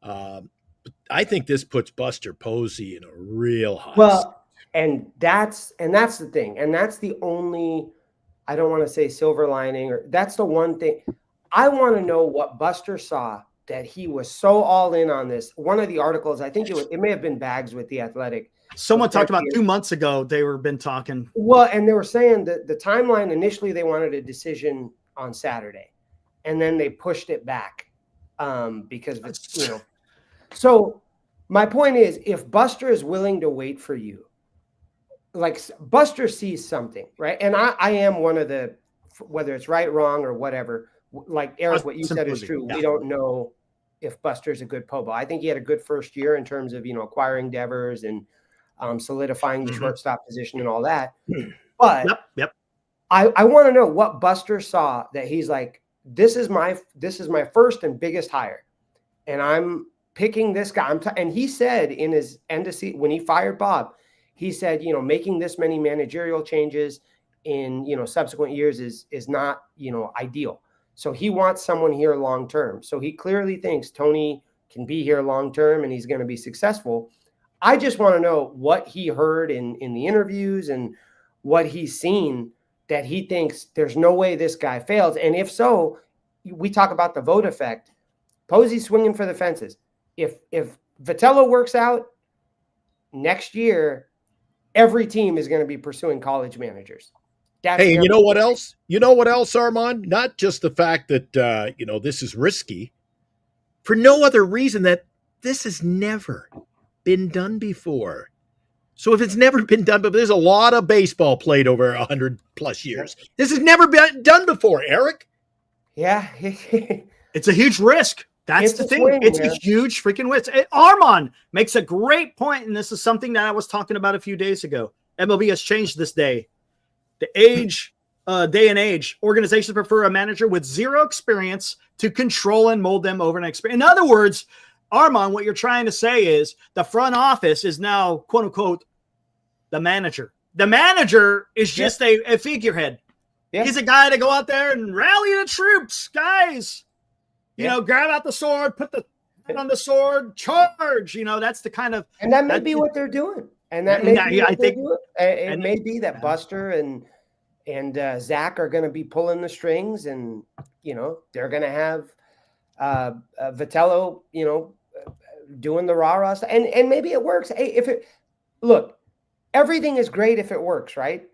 I think this puts Buster Posey in a real hot seat. Well, and that's the thing. And that's the only, I don't want to say silver lining, or that's the one thing. I want to know what Buster saw that he was so all in on this. One of the articles, I think it may have been Bags with The Athletic. Someone talked about 2 months ago. They were been talking. Well, and they were saying that the timeline, initially they wanted a decision on Saturday, and then they pushed it back because of it's, you know. So my point is, if Buster is willing to wait for you, like Buster sees something, right? And I am one of the, whether it's right, wrong, or whatever, like Eric, what you said is true. Yeah. We don't know if Buster's a good Pobo. I think he had a good first year in terms of, you know, acquiring Devers and solidifying the shortstop position and all that. But I want to know what Buster saw that he's like, this is my first and biggest hire, and I'm picking this guy. And he said in his end of season, when he fired Bob, he said, you know, making this many managerial changes in, you know, subsequent years is not, you know, ideal. So he wants someone here long term. So he clearly thinks Tony can be here long term and he's going to be successful. I just want to know what he heard in the interviews and what he's seen that he thinks there's no way this guy fails. And if so, we talk about the vote effect. Posey's swinging for the fences. If Vitello works out next year, every team is going to be pursuing college managers. Hey, you know what else? You know what else, Armand? Not just the fact that, you know, this is risky, for no other reason that this has never been done before. So if it's never been done, but there's a lot of baseball played over 100 plus years. This has never been done before, Eric. Yeah. It's a huge risk. That's the thing. It's a huge freaking risk. Armand makes a great point, and this is something that I was talking about a few days ago. MLB has changed this day. The day and age, organizations prefer a manager with zero experience to control and mold them over an experience. In other words, Armand, what you're trying to say is the front office is now, quote unquote, the manager. The manager is just a figurehead. Yeah. He's a guy to go out there and rally the troops, guys. You know, grab out the sword, put the hand on the sword, charge. You know, that's the kind of. And that may be what they're doing. And that may be what they're doing. It may be that Buster and Zach are going to be pulling the strings, and, you know, they're going to have Vitello, you know, doing the rah-rah stuff. And maybe it works. Hey, look, everything is great if it works, right?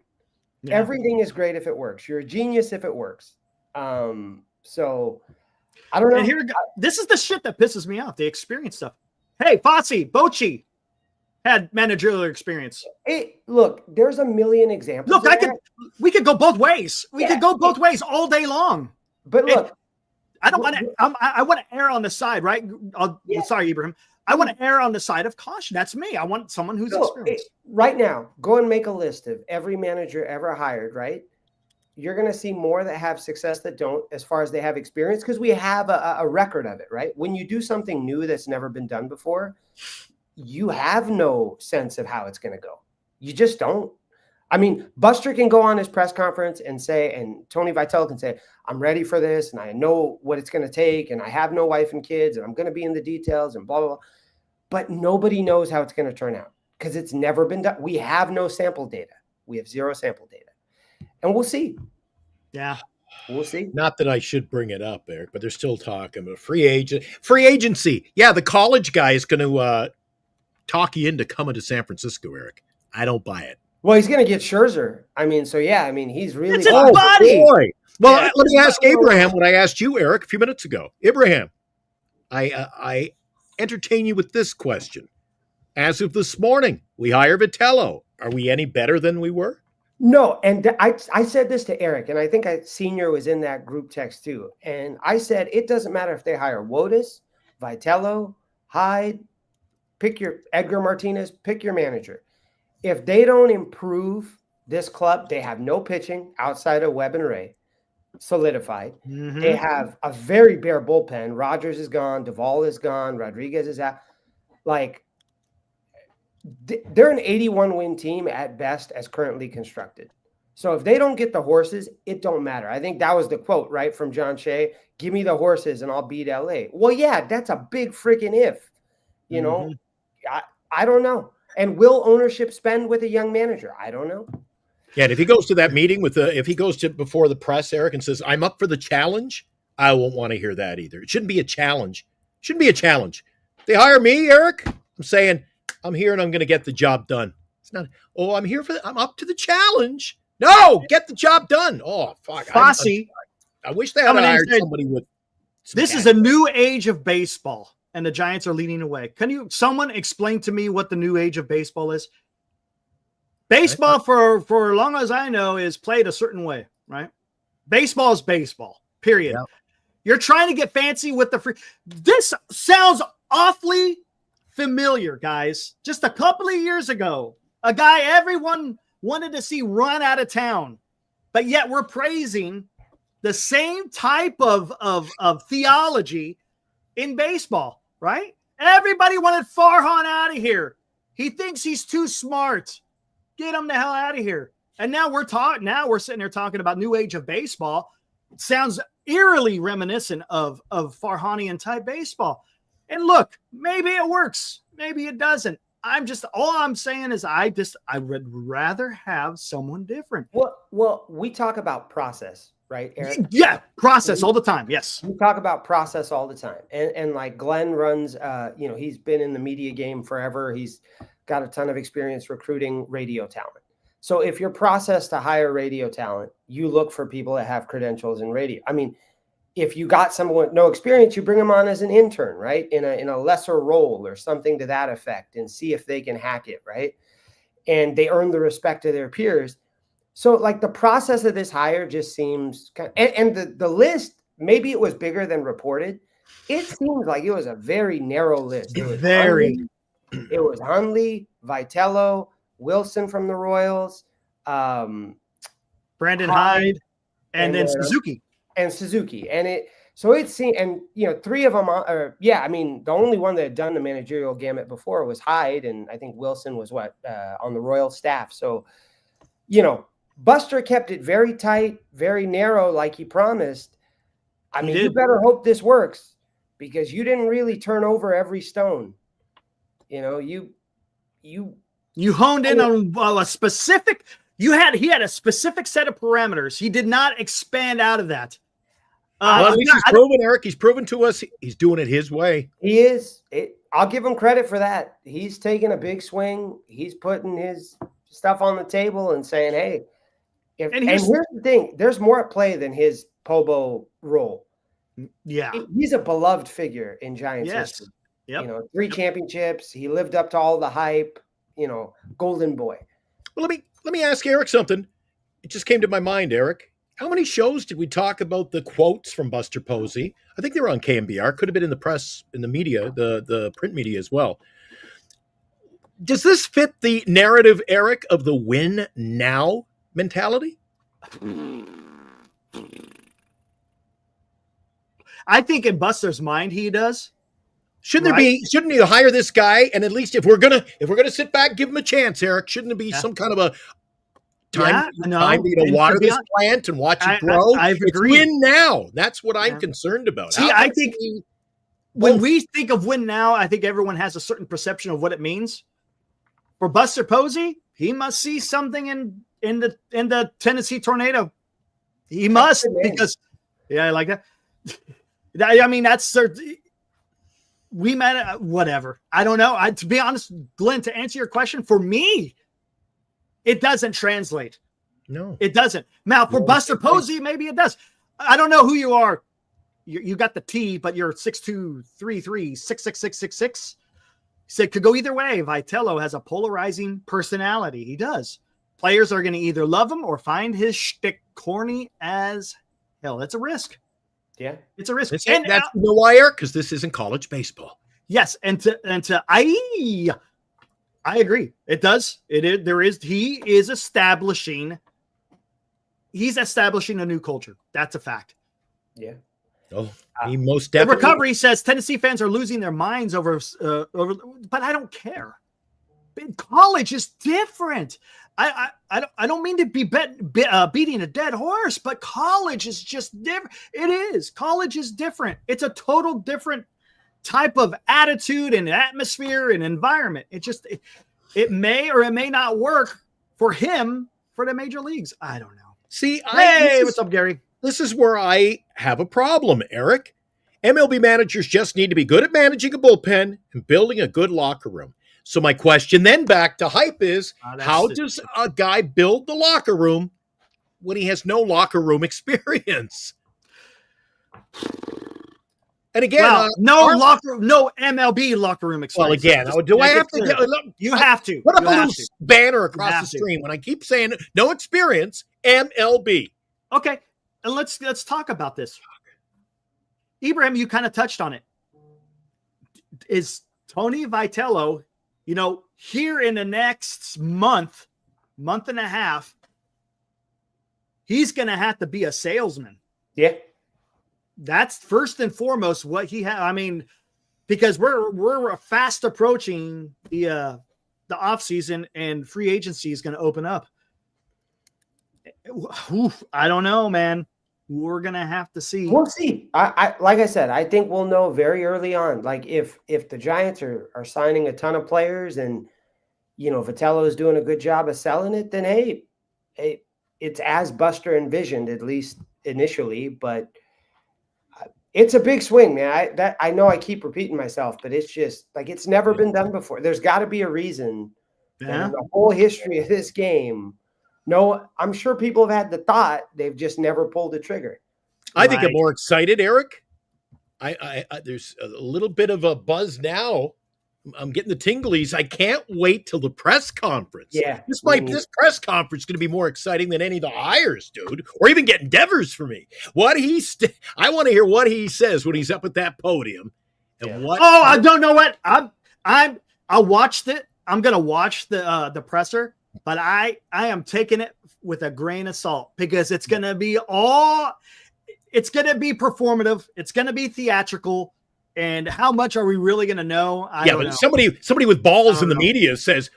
Yeah. Everything is great if it works. You're a genius if it works. So I don't know. And this is the shit that pisses me off, the experience stuff. Hey, Bochy had managerial experience. Hey, look, there's a million examples. Look, we could go both ways. We could go both ways all day long. But look, I don't want to. I want to err on the side, right? Sorry, Ibrahim. I want to err on the side of caution. That's me. I want someone who's experienced. Right now, go and make a list of every manager ever hired, right? You're going to see more that have success that don't, as far as they have experience, because we have a record of it, right? When you do something new that's never been done before, you have no sense of how it's going to go. You just don't. I mean, Buster can go on his press conference and say, and Tony Vitello can say, I'm ready for this, and I know what it's going to take, and I have no wife and kids, and I'm going to be in the details, and blah, blah, blah. But nobody knows how it's going to turn out because it's never been done. We have no sample data. We have zero sample data. And we'll see. Yeah. We'll see. Not that I should bring it up, Eric, but they're still talking about free agency. Yeah, the college guy is going to talk you into coming to San Francisco, Eric. I don't buy it. Well, he's going to get Scherzer. I mean, so yeah, I mean, he's really. It's his body. Boy. Well, let me ask Abraham what I asked you, Eric, a few minutes ago. Abraham, I entertain you with this question. As of this morning, we hire Vitello. Are we any better than we were? No, and I said this to Eric, and I think Senior was in that group text too. And I said, it doesn't matter if they hire Wotus, Vitello, Hyde, pick your Edgar Martinez, pick your manager. If they don't improve this club, they have no pitching outside of Webb and Ray, solidified. Mm-hmm. They have a very bare bullpen. Rogers is gone. Duvall is gone. Rodriguez is out. Like, they're an 81 win team at best as currently constructed. So if they don't get the horses, it don't matter. I think that was the quote, right, from John Shea. Give me the horses and I'll beat LA. Well, yeah, that's a big freaking if. You know, I don't know. And will ownership spend with a young manager? I don't know. Yeah, and if he goes to that meeting if he goes to before the press, Eric, and says, I'm up for the challenge, I won't want to hear that either. It shouldn't be a challenge. It shouldn't be a challenge. They hire me, Eric. I'm saying, I'm here and I'm going to get the job done. It's not, I'm up to the challenge. No, get the job done. Oh, fuck. Fossey. I wish they had hired somebody with. This is a new age of baseball, and the Giants are leading away. Can someone explain to me what the new age of baseball is? Baseball, for as long as I know, is played a certain way, right? Baseball is baseball, period. Yeah. You're trying to get fancy with the free. This sounds awfully familiar, guys. Just a couple of years ago, a guy everyone wanted to see run out of town, but yet we're praising the same type of theology in baseball, right? Everybody wanted Farhan out of here. He thinks he's too smart. Get him the hell out of here. And now we're sitting there talking about new age of baseball. It sounds eerily reminiscent of Farhanian type baseball. And look, maybe it works. Maybe it doesn't. All I'm saying is I would rather have someone different. Well, we talk about process, right, Eric? Yeah, process all the time. Yes. We talk about process all the time. And like Glenn runs, he's been in the media game forever. He's got a ton of experience recruiting radio talent. So if your process to hire radio talent, you look for people that have credentials in radio. I mean, if you got someone with no experience, you bring them on as an intern, right? In a lesser role or something to that effect and see if they can hack it, right? And they earn the respect of their peers. So like the process of this hire just seems and the list, maybe it was bigger than reported. It seems like it was a very narrow list. It was Hundley, Vitello, Wilson from the Royals, Brandon Hyde, and then Suzuki. And it seemed, and three of them the only one that had done the managerial gamut before was Hyde, and I think Wilson was on the Royal staff. So, Buster kept it very tight, very narrow, like he promised. I mean, you better hope this works because you didn't really turn over every stone. You honed in on a specific. He had a specific set of parameters. He did not expand out of that. At least he's proven, Eric. He's proven to us he's doing it his way. He is. I'll give him credit for that. He's taking a big swing. He's putting his stuff on the table and saying, "Hey." And here's the thing: there's more at play than his Pobo role. Yeah, he's a beloved figure in Giants history. Yep. 3 championships. He lived up to all the hype. Golden boy. Well, let me ask Eric something. It just came to my mind, Eric. How many shows did we talk about the quotes from Buster Posey? I think they were on KMBR. Could have been in the press, in the media, the print media as well. Does this fit the narrative, Eric, of the win now mentality? I think in Buster's mind he does. Shouldn't you hire this guy? And at least if we're gonna sit back, give him a chance, Eric. Shouldn't it be some kind of a time to water this plant and watch it grow? I've agreed. Win now. That's what I'm concerned about. See, I think when we think of win now, I think everyone has a certain perception of what it means. For Buster Posey, he must see something in the Tennessee tornado. He must because I like that. I mean, that's certain. We met whatever. I don't know. To be honest, Glenn, to answer your question, for me, it doesn't translate. No, it doesn't. Now, for Buster Posey, maybe it does. I don't know who you are. You got the T, but you're 6'2", 3'3", 6'6", So it could go either way. Vitello has a polarizing personality. He does. Players are going to either love him or find his shtick corny as hell. That's a risk. Yeah, it's a risk. That's why, Eric, because this isn't college baseball. Yes, I agree. It does. It is. There is. He's establishing a new culture. That's a fact. Yeah. Oh, he most definitely. The recovery says Tennessee fans are losing their minds over, but I don't care. college is different. I don't mean to be beating a dead horse, but college is just different. It is. College is different. It's a total different type of attitude and atmosphere and environment. It may or it may not work for him for the major leagues. I don't know. See, what's up, Gary? This is where I have a problem, Eric. MLB managers just need to be good at managing a bullpen and building a good locker room. So my question then back to hype is, how does a guy build the locker room when he has no locker room experience? And again, no MLB locker room experience. Well, again, do I have to? You have to. Put up a little banner across the screen when I keep saying no experience, MLB. Okay, and let's talk about this. Ibrahim, you kind of touched on it. Is Tony Vitello, here in the next month and a half, he's going to have to be a salesman. Yeah. That's first and foremost what he has. I mean, because we're fast approaching the off season and free agency is going to open up. I don't know, man. We're gonna have to see. We'll see. I like I said, I think we'll know very early on. Like if the Giants are signing a ton of players and Vitello is doing a good job of selling it, then hey, it's as Buster envisioned, at least initially. But it's a big swing, man. I know I keep repeating myself, but it's just like it's never been done before. There's got to be a reason. Yeah. In the whole history of this game. No, I'm sure people have had the thought. They've just never pulled the trigger. I think I'm more excited, Eric. I there's a little bit of a buzz now. I'm getting the tinglies. I can't wait till the press conference. Yeah. This press conference is going to be more exciting than any of the hires, dude, or even getting Devers for me. I want to hear what he says when he's up at that podium. And what? Oh, I don't know what. I watched it. I'm going to watch the presser. But I am taking it with a grain of salt because it's going to be performative. It's going to be theatrical. And how much are we really going to know? I don't know. Somebody with balls in the media says,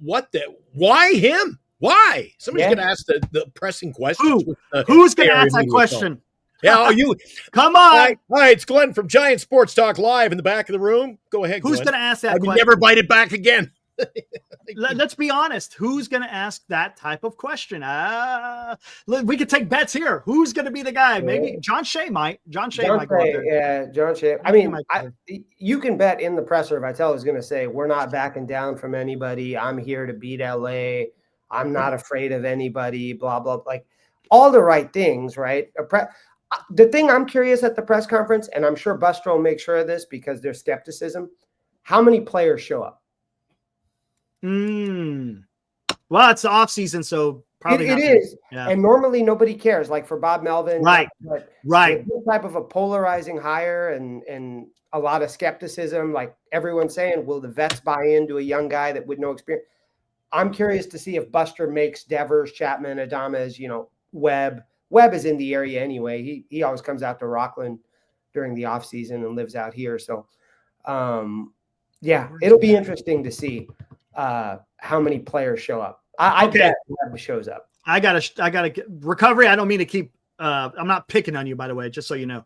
why him? Why? Somebody's going to ask the pressing questions. Who's going to ask that question? Yeah, you come on. Hi, it's Glenn from Giant Sports Talk Live in the back of the room. Go ahead, Who's going to ask that question? Never bite it back again. Let's be honest. Who's going to ask that type of question? We could take bets here. Who's going to be the guy? Maybe John Shea might. John Shea might go there. Yeah, John Shea. I mean, you can bet in the presser Vitello is going to say, we're not backing down from anybody. I'm here to beat LA. I'm not afraid of anybody, blah, blah. Like all the right things, right? The thing I'm curious at the press conference, and I'm sure Buster will make sure of this because there's skepticism, how many players show up? Well, it's the off season, so probably it is. Yeah. And normally nobody cares. Like for Bob Melvin, right? This type of a polarizing hire and a lot of skepticism. Like everyone's saying, will the vets buy into a young guy that with no experience? I'm curious to see if Buster makes Devers, Chapman, Adames, Webb. Webb is in the area anyway. He always comes out to Rockland during the off season and lives out here. So, it'll be interesting to see how many players show up. I bet Webb shows up. I gotta get recovery. I don't mean to keep. I'm not picking on you, by the way, just so you know.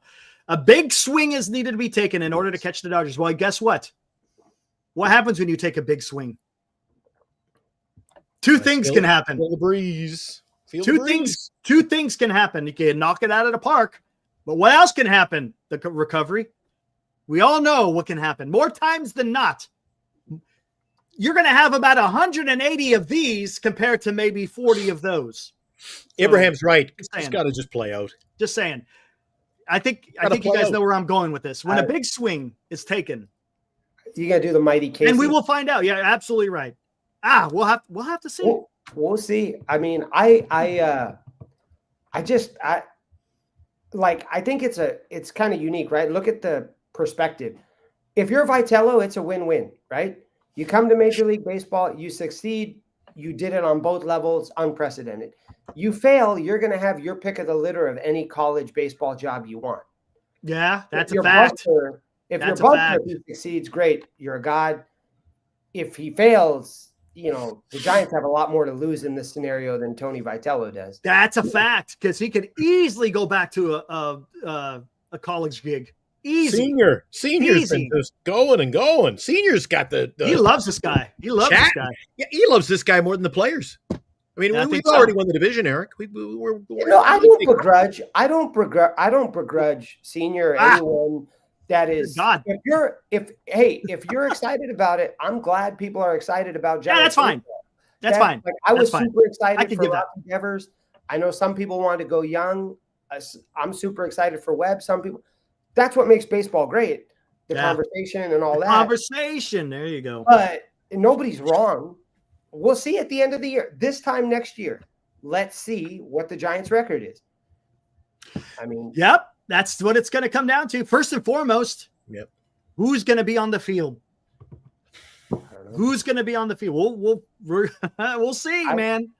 A big swing is needed to be taken in order to catch the Dodgers. Well, guess what? What happens when you take a big swing? Two things can happen. Feel the breeze. Two things can happen. You can knock it out of the park, but what else can happen? The recovery. We all know what can happen. More times than not, you're going to have about 180 of these compared to maybe 40 of those. Abraham's right. It's got to just play out. Just saying. I think you guys know where I'm going with this. When a big swing is taken, you got to do the mighty case, and we will find out. Yeah, absolutely right. We'll have to see. We'll see. I mean, I think it's kind of unique, right? Look at the perspective. If you're Vitello, it's a win-win, right? You come to Major League Baseball, you succeed, you did it on both levels, unprecedented. You fail, you're going to have your pick of the litter of any college baseball job you want. Yeah, that's a fact. If he succeeds, great, you're a god. If he fails, the Giants have a lot more to lose in this scenario than Tony Vitello does. That's a fact, because he could easily go back to a college gig. Easy. Senior's been just going and going. Senior's got the he loves this guy. He loves this guy. Yeah, he loves this guy more than the players. I mean, we've already won the division, Eric. I don't begrudge Senior or anyone that is. God. If you're excited about it, I'm glad people are excited about Giants. Yeah, that's fine. That's fine. Like, I was super excited for Rocky Devers. I know some people wanted to go young. I'm super excited for Webb. Some people. That's what makes baseball great. The conversation and all that. Conversation. There you go. But nobody's wrong. We'll see at the end of the year. This time next year, let's see what the Giants' record is. I mean, yep, that's what it's going to come down to. First and foremost, who's going to be on the field? Who's going to be on the field? We'll see, man.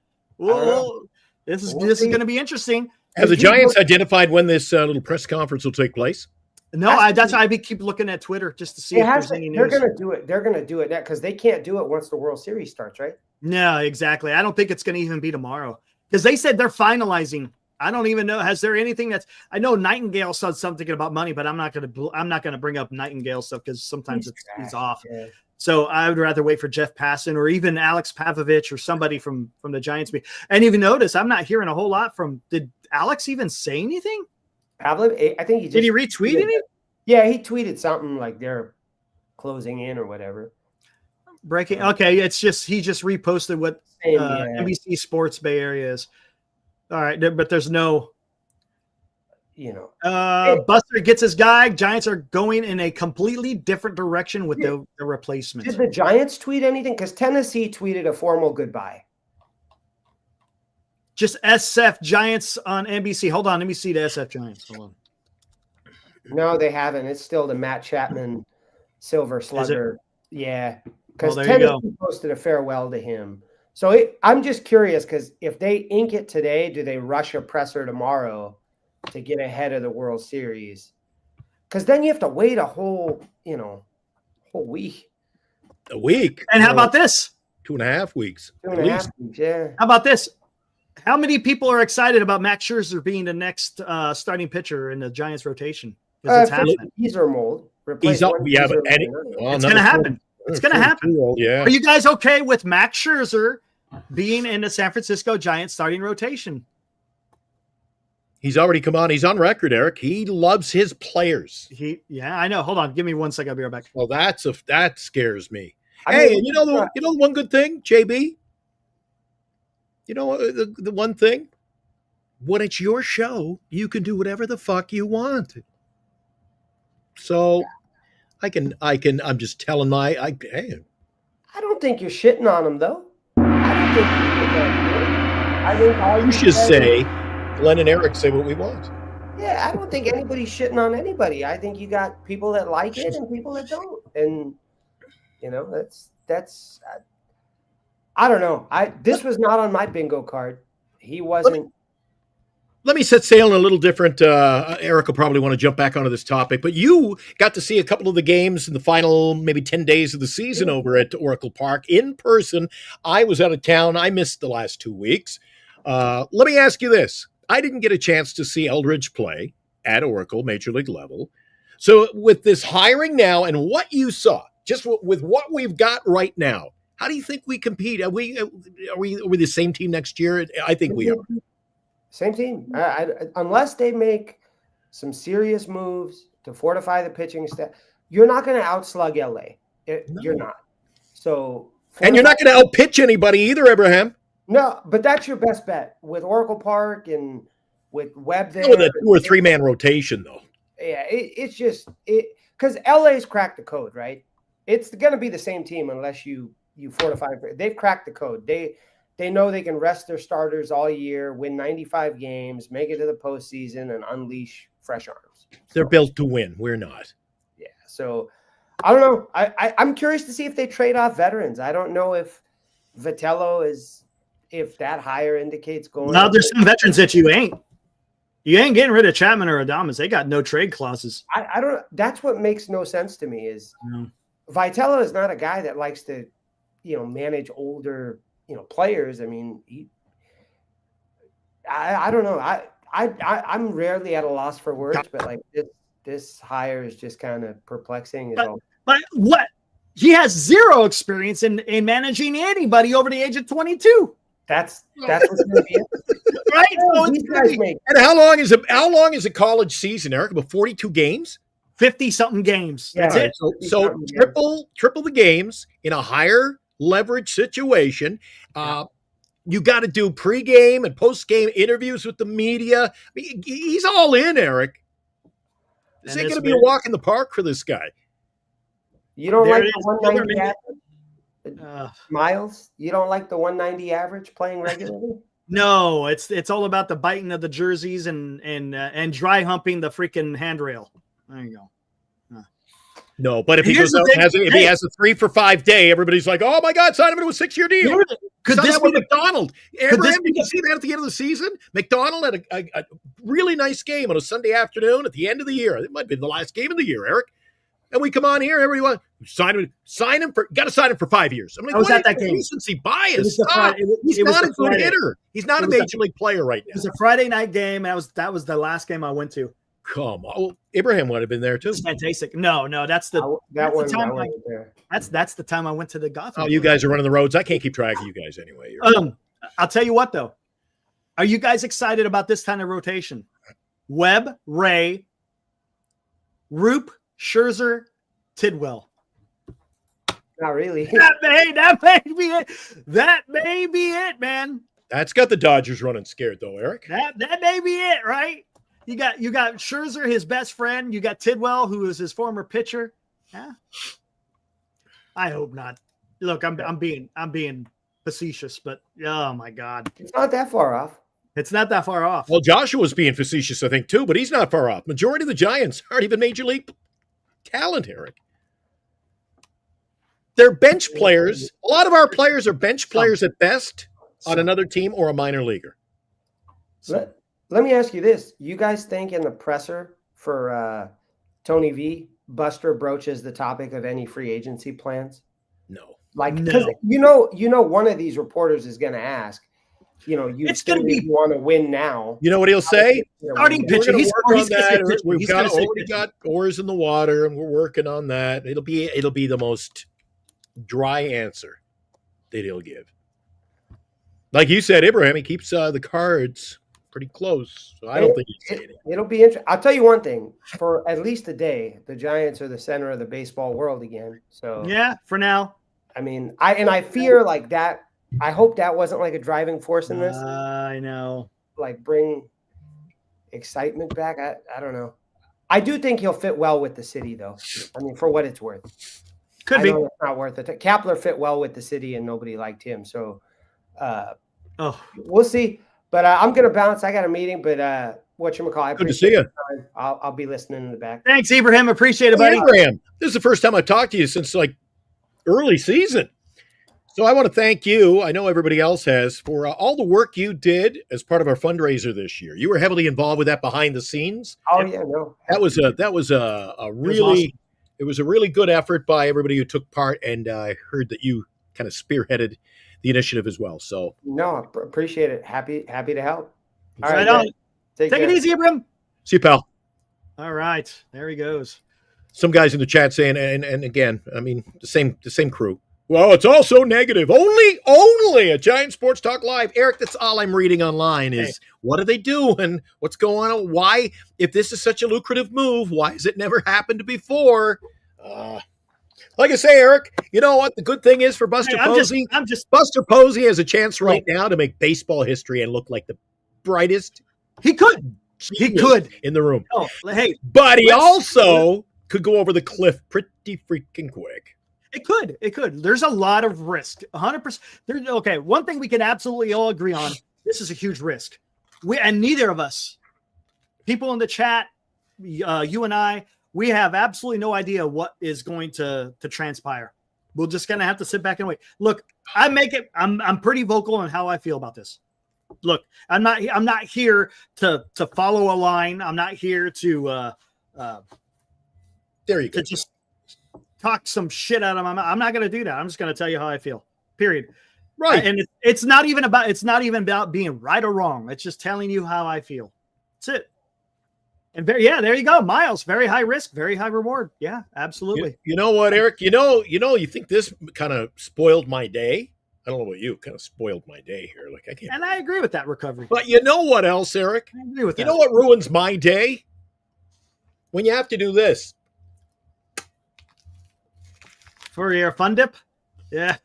This is going to be interesting. Have the Giants identified when this little press conference will take place? No, that's why I keep looking at Twitter just to see if there's any news. They're going to do it. They're going to do it now because they can't do it once the World Series starts, right? No, exactly. I don't think it's going to even be tomorrow because they said they're finalizing. I don't even know. Has there anything I know Nightingale said something about money, but I'm not going to bring up Nightingale stuff because sometimes he's off. Yeah. So I would rather wait for Jeff Passan or even Alex Pavlovich or somebody from the Giants. And even notice I'm not hearing a whole lot from. Did Alex even say anything? Pavlovich, I think did he retweet it? Yeah, he tweeted something like they're closing in or whatever. Breaking. Okay, it's just he just reposted what NBC Sports Bay Area is. All right, but there's no. Buster gets his guy. Giants are going in a completely different direction with the replacement. Did the Giants tweet anything? Because Tennessee tweeted a formal goodbye. Just SF Giants on NBC. Hold on, let me see the SF Giants. Hold on. No, they haven't. It's still the Matt Chapman Silver Slugger. Yeah, because Tennessee posted a farewell to him. So I'm just curious because if they ink it today, do they rush a presser tomorrow to get ahead of the World Series? Because then you have to wait a whole week. A week. And how about this? 2.5 weeks. 2.5 weeks, yeah. How about this? How many people are excited about Max Scherzer being the next starting pitcher in the Giants rotation? Because it's happening. Teaser mold. It's going to happen. It's going to happen. Yeah. Are you guys okay with Max Scherzer being in the San Francisco Giants starting rotation? He's already come on. He's on record, Eric. He loves his players. I know. Hold on. Give me 1 second. I'll be right back. Well, that scares me. And you know one good thing, JB? You know the one thing? When it's your show, you can do whatever the fuck you want. So I'm just telling I don't think you're shitting on him though. I think all you should say, Glenn and Eric say what we want. Yeah, I don't think anybody's shitting on anybody. I think you got people that like it and people that don't. And that's I don't know. This was not on my bingo card. He wasn't. Let me set sail in a little different. Eric will probably want to jump back onto this topic, but you got to see a couple of the games in the final maybe 10 days of the season over at Oracle Park in person. I was out of town. I missed the last 2 weeks. Let me ask you this. I didn't get a chance to see Eldridge play at Oracle Major League level. So with this hiring now and what you saw, just with what we've got right now, how do you think we compete? Are we the same team next year? I think we are. Same team. Unless they make some serious moves to fortify the pitching staff, you're not going to outslug LA. No. You're not. So, and you're not going to outpitch anybody either, Abraham. No, but that's your best bet with Oracle Park and with Webb there. With a 2 or 3 man rotation, though. Yeah, it's just because LA's cracked the code, right? It's going to be the same team unless you fortify. They've cracked the code. They know they can rest their starters all year, win 95 games, make it to the postseason, and unleash fresh arms. They're built to win. We're not. Yeah. So I don't know. I'm curious to see if they trade off veterans. I don't know if Vitello if that hire indicates going. Now there's some veterans that you ain't getting rid of Chapman or Adames. They got no trade clauses. I don't. That's what makes no sense to me is Vitello is not a guy that likes to manage older, players. I mean, I don't know. I'm rarely at a loss for words, but like this hire is just kind of perplexing. But what? He has zero experience in managing anybody over the age of 22. That's what's going to be it. Right? So These guys make And how long is a college season, Eric? About 42 games? 50-something games. That's All right, it. so triple the games in a higher leverage situation. You got to do pregame and postgame interviews with the media. I mean, he's all in, Eric. This ain't going to be a walk in the park for this guy. You don't like the 190 average? Miles, you don't like the 190 average playing regularly? No, it's all about the biting of the jerseys and dry humping the freaking handrail. There you go. No, but if he goes out and he has a 3 for 5 day, everybody's like, "Oh my God, sign him to a 6-year deal." Could this be McDonald? Abraham, did you see that at the end of the season? McDonald had a really nice game on a Sunday afternoon at the end of the year. It might be the last game of the year, Eric. And we come on here, everyone sign him for. Got to sign him for 5 years. I'm like, I was at that game. Recency bias. He's not a good hitter. He's not a major league player right now. It was a Friday night game. And that was the last game I went to. Come on, well, Abraham would have been there too. It's fantastic. No, that's the time I went to the Gotham. Oh, you guys are running the roads. I can't keep track of you guys anyway. I'll tell you what though. Are you guys excited about this kind of rotation? Webb, Ray, Roop, Scherzer, Tidwell. Not really. That may be it. That may be it, man. That's got the Dodgers running scared though, Eric. That may be it, right? You got Scherzer, his best friend. You got Tidwell, who is his former pitcher. Yeah. I hope not. Look, I'm being facetious, but oh my God, it's not that far off. It's not that far off. Well, Joshua's being facetious, I think, too, but he's not far off. Majority of the Giants aren't even major league talent, Eric. They're bench players. A lot of our players are bench players at best on another team or a minor leaguer. Let me ask you this. You guys think in the presser for Tony V, Buster broaches the topic of any free agency plans? No. Because one of these reporters is going to ask, it's going to be you want to win now. You know what he'll say? Starting pitcher. We've already got oars in the water, and we're working on that. It'll be the most dry answer that he'll give. Like you said, Abraham, he keeps the cards pretty close, so I don't think he'd say anything. It'll be interesting. I'll tell you one thing: for at least a day, the Giants are the center of the baseball world again. So yeah, for now. I mean, I fear like that. I hope that wasn't like a driving force in this. I know. Like bring excitement back. I don't know. I do think he'll fit well with the city, though. I mean, for what it's worth. Could be. It's not worth it. Kapler fit well with the city, and nobody liked him. So we'll see. But I'm going to bounce. I got a meeting, but whatchamacallit. Good to see you. I'll be listening in the back. Thanks, Ibrahim. Appreciate it, buddy. Abraham, this is the first time I've talked to you since like early season. So I want to thank you. I know everybody else has for all the work you did as part of our fundraiser this year. You were heavily involved with that behind the scenes. Oh yeah, no. That was a really it was a really good effort by everybody who took part, and I heard that you kind of spearheaded the initiative as well. So no, appreciate it. Happy to help. All right, on. Take it easy, Ibrahim. See you, pal. All right, there he goes. Some guys in the chat saying, and again, I mean the same crew. Well, it's all so negative. Only a Giant Sports Talk Live. Eric, that's all I'm reading online is what are they doing? What's going on? Why, if this is such a lucrative move, why has it never happened before? Like I say, Eric, you know what? The good thing is for Buster Posey. Buster Posey has a chance right now to make baseball history and look like the brightest. He could in the room. Oh, hey, but he also could go over the cliff pretty freaking quick. It could. There's a lot of risk. 100%. Okay, one thing we can absolutely all agree on: this is a huge risk. And neither of us, people in the chat, you and I, we have absolutely no idea what is going to transpire. We're just gonna have to sit back and wait. Look, I'm pretty vocal on how I feel about this. Look, I'm not here to follow a line. I'm not here to there you go. To just talk some shit out of my mouth. I'm not going to do that. I'm just going to tell you how I feel. Period. Right. And it's not even about being right or wrong. It's just telling you how I feel. That's it. And there you go. Miles, very high risk, very high reward. Yeah, absolutely. You know what, Eric? You think this kind of spoiled my day? I don't know about you. Kind of spoiled my day here. Like I can't. And I agree with that, Recovery. But you know what else, Eric? I agree with that. You know what ruins my day? When you have to do this. For your fun dip? Yeah.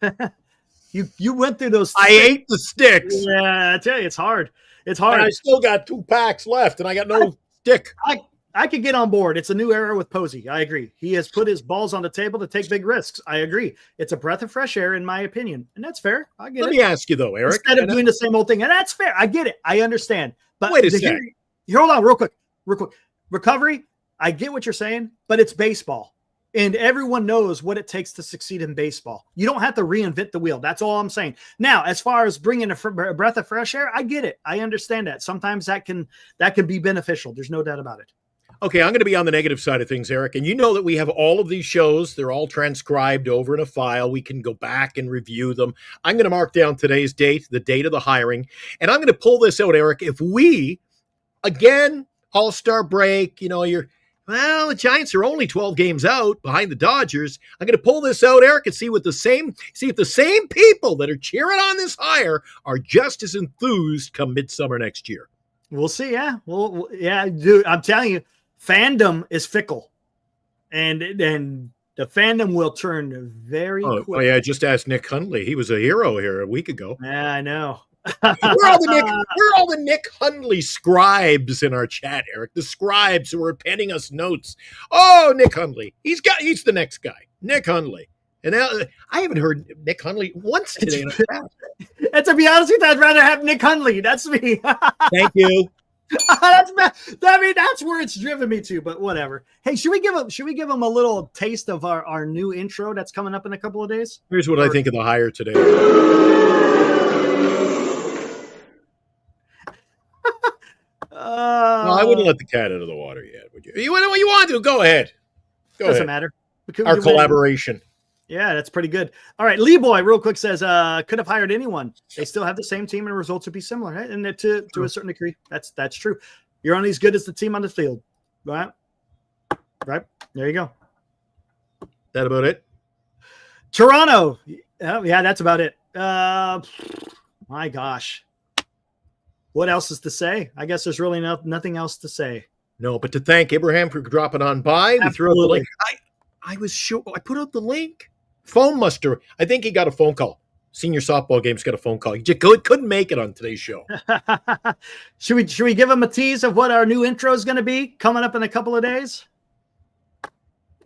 You went through those. I ate the sticks. Yeah, I tell you, it's hard. It's hard. And I still got 2 packs left, and I got no stick. I could get on board. It's a new era with Posey. I agree. He has put his balls on the table to take big risks. I agree. It's a breath of fresh air, in my opinion, and that's fair. I get it. Let me ask you though, Eric. Instead of doing the same old thing, and that's fair. I get it. I understand. But wait a second. Hold on, real quick. Recovery. I get what you're saying, but it's baseball. And everyone knows what it takes to succeed in baseball. You don't have to reinvent the wheel. That's all I'm saying. Now, as far as bringing a breath of fresh air, I get it. I understand that. Sometimes that can be beneficial. There's no doubt about it. Okay, I'm going to be on the negative side of things, Eric. And you know that we have all of these shows. They're all transcribed over in a file. We can go back and review them. I'm going to mark down today's date, the date of the hiring. And I'm going to pull this out, Eric. If we, again, All-Star break, the Giants are only 12 games out behind the Dodgers. I'm going to pull this out, Eric, and see if the same people that are cheering on this hire are just as enthused come midsummer next year. We'll see. Yeah. Well, yeah, dude, I'm telling you, fandom is fickle, and the fandom will turn very quick. Oh yeah, just ask Nick Hundley. He was a hero here a week ago. Yeah, I know. We're all the Nick Hundley scribes in our chat, Eric. The scribes who are penning us notes. Oh, Nick Hundley. He's the next guy. Nick Hundley. And now, I haven't heard Nick Hundley once today. And to be honest with you, I'd rather have Nick Hundley. That's me. Thank you. That's where it's driven me to, but whatever. Hey, should we give him a little taste of our new intro that's coming up in a couple of days? Here's what I think of the hire today. No, I wouldn't let the cat out of the water yet, would you? You want to? Go ahead. Doesn't matter. Our collaboration. Yeah, that's pretty good. All right, Lee Boy, real quick says, could have hired anyone. They still have the same team and results would be similar, right? And to a certain degree, that's true. You're only as good as the team on the field, right? Right. There you go. That about it? Toronto. Yeah, that's about it. My gosh. What else is to say? I guess there's really nothing else to say. No, but to thank Abraham for dropping on by. We threw out the link. I was sure. I put out the link. Phone muster. I think he got a phone call. Senior softball game's got a phone call. He just couldn't make it on today's show. Should we give him a tease of what our new intro is going to be coming up in a couple of days?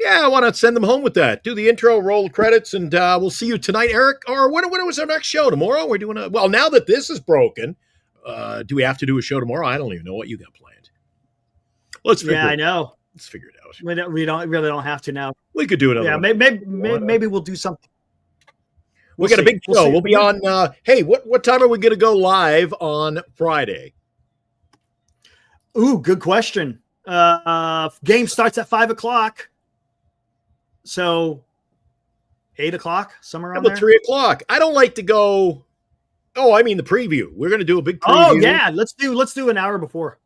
Yeah, why not send them home with that? Do the intro, roll the credits, and we'll see you tonight, Eric. Or when was our next show? Tomorrow? We're doing well, now that this is broken, do we have to do a show tomorrow? I don't even know what you got planned. Let's figure it out. I know. Let's figure it out. We don't have to now. We could do it. Yeah, maybe we'll do something. We got a big show. We'll be on. Hey, what time are we going to go live on Friday? Ooh, good question. Game starts at 5:00, so 8:00, somewhere around there. 3:00. I don't like to go. Oh, I mean the preview. We're going to do a big preview. Oh yeah, let's do an hour before.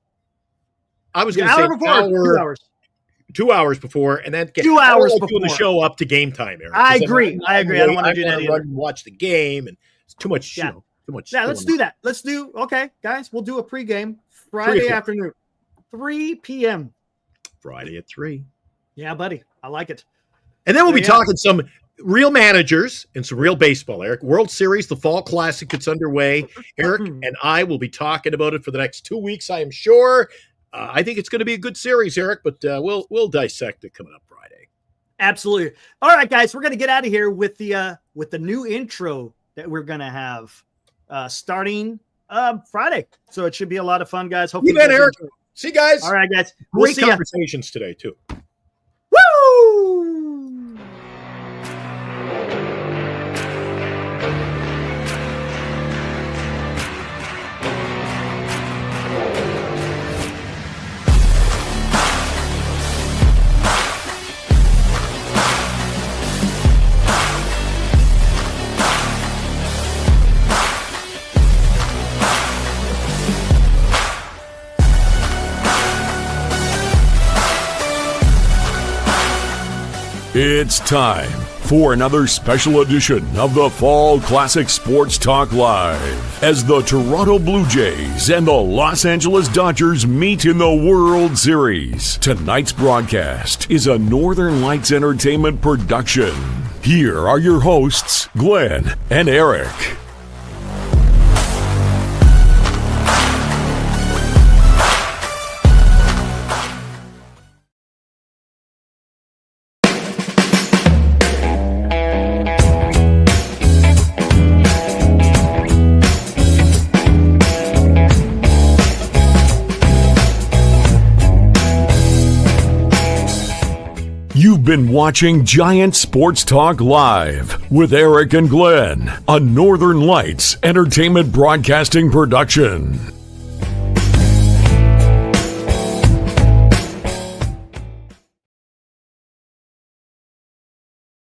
I was going to say 2 hours. 2 hours before, and then 2 hours before doing the show up to game time, Eric. I agree. I don't want to do that either. Run and watch the game, and it's too much. Yeah, too much. Yeah, let's do that. Okay, guys, we'll do a pregame Friday afternoon, 3 p.m. Friday at 3. Yeah, buddy, I like it. And then we'll be talking some real managers and some real baseball, Eric. World Series, the Fall Classic gets underway. Eric and I will be talking about it for the next 2 weeks, I am sure. I think it's going to be a good series, Eric, but we'll dissect it coming up Friday. Absolutely. All right, guys, we're going to get out of here with the new intro that we're going to have starting Friday. So it should be a lot of fun, guys. Hopefully, you bet, Eric. See you guys. All right, guys. Great conversations today, too. Woo! It's time for another special edition of the Fall Classic Sports Talk Live as the Toronto Blue Jays and the Los Angeles Dodgers meet in the World Series. Tonight's broadcast is a Northern Lights Entertainment production. Here are your hosts, Glenn and Eric. You've been watching Giant Sports Talk Live with Eric and Glenn, a Northern Lights Entertainment Broadcasting production.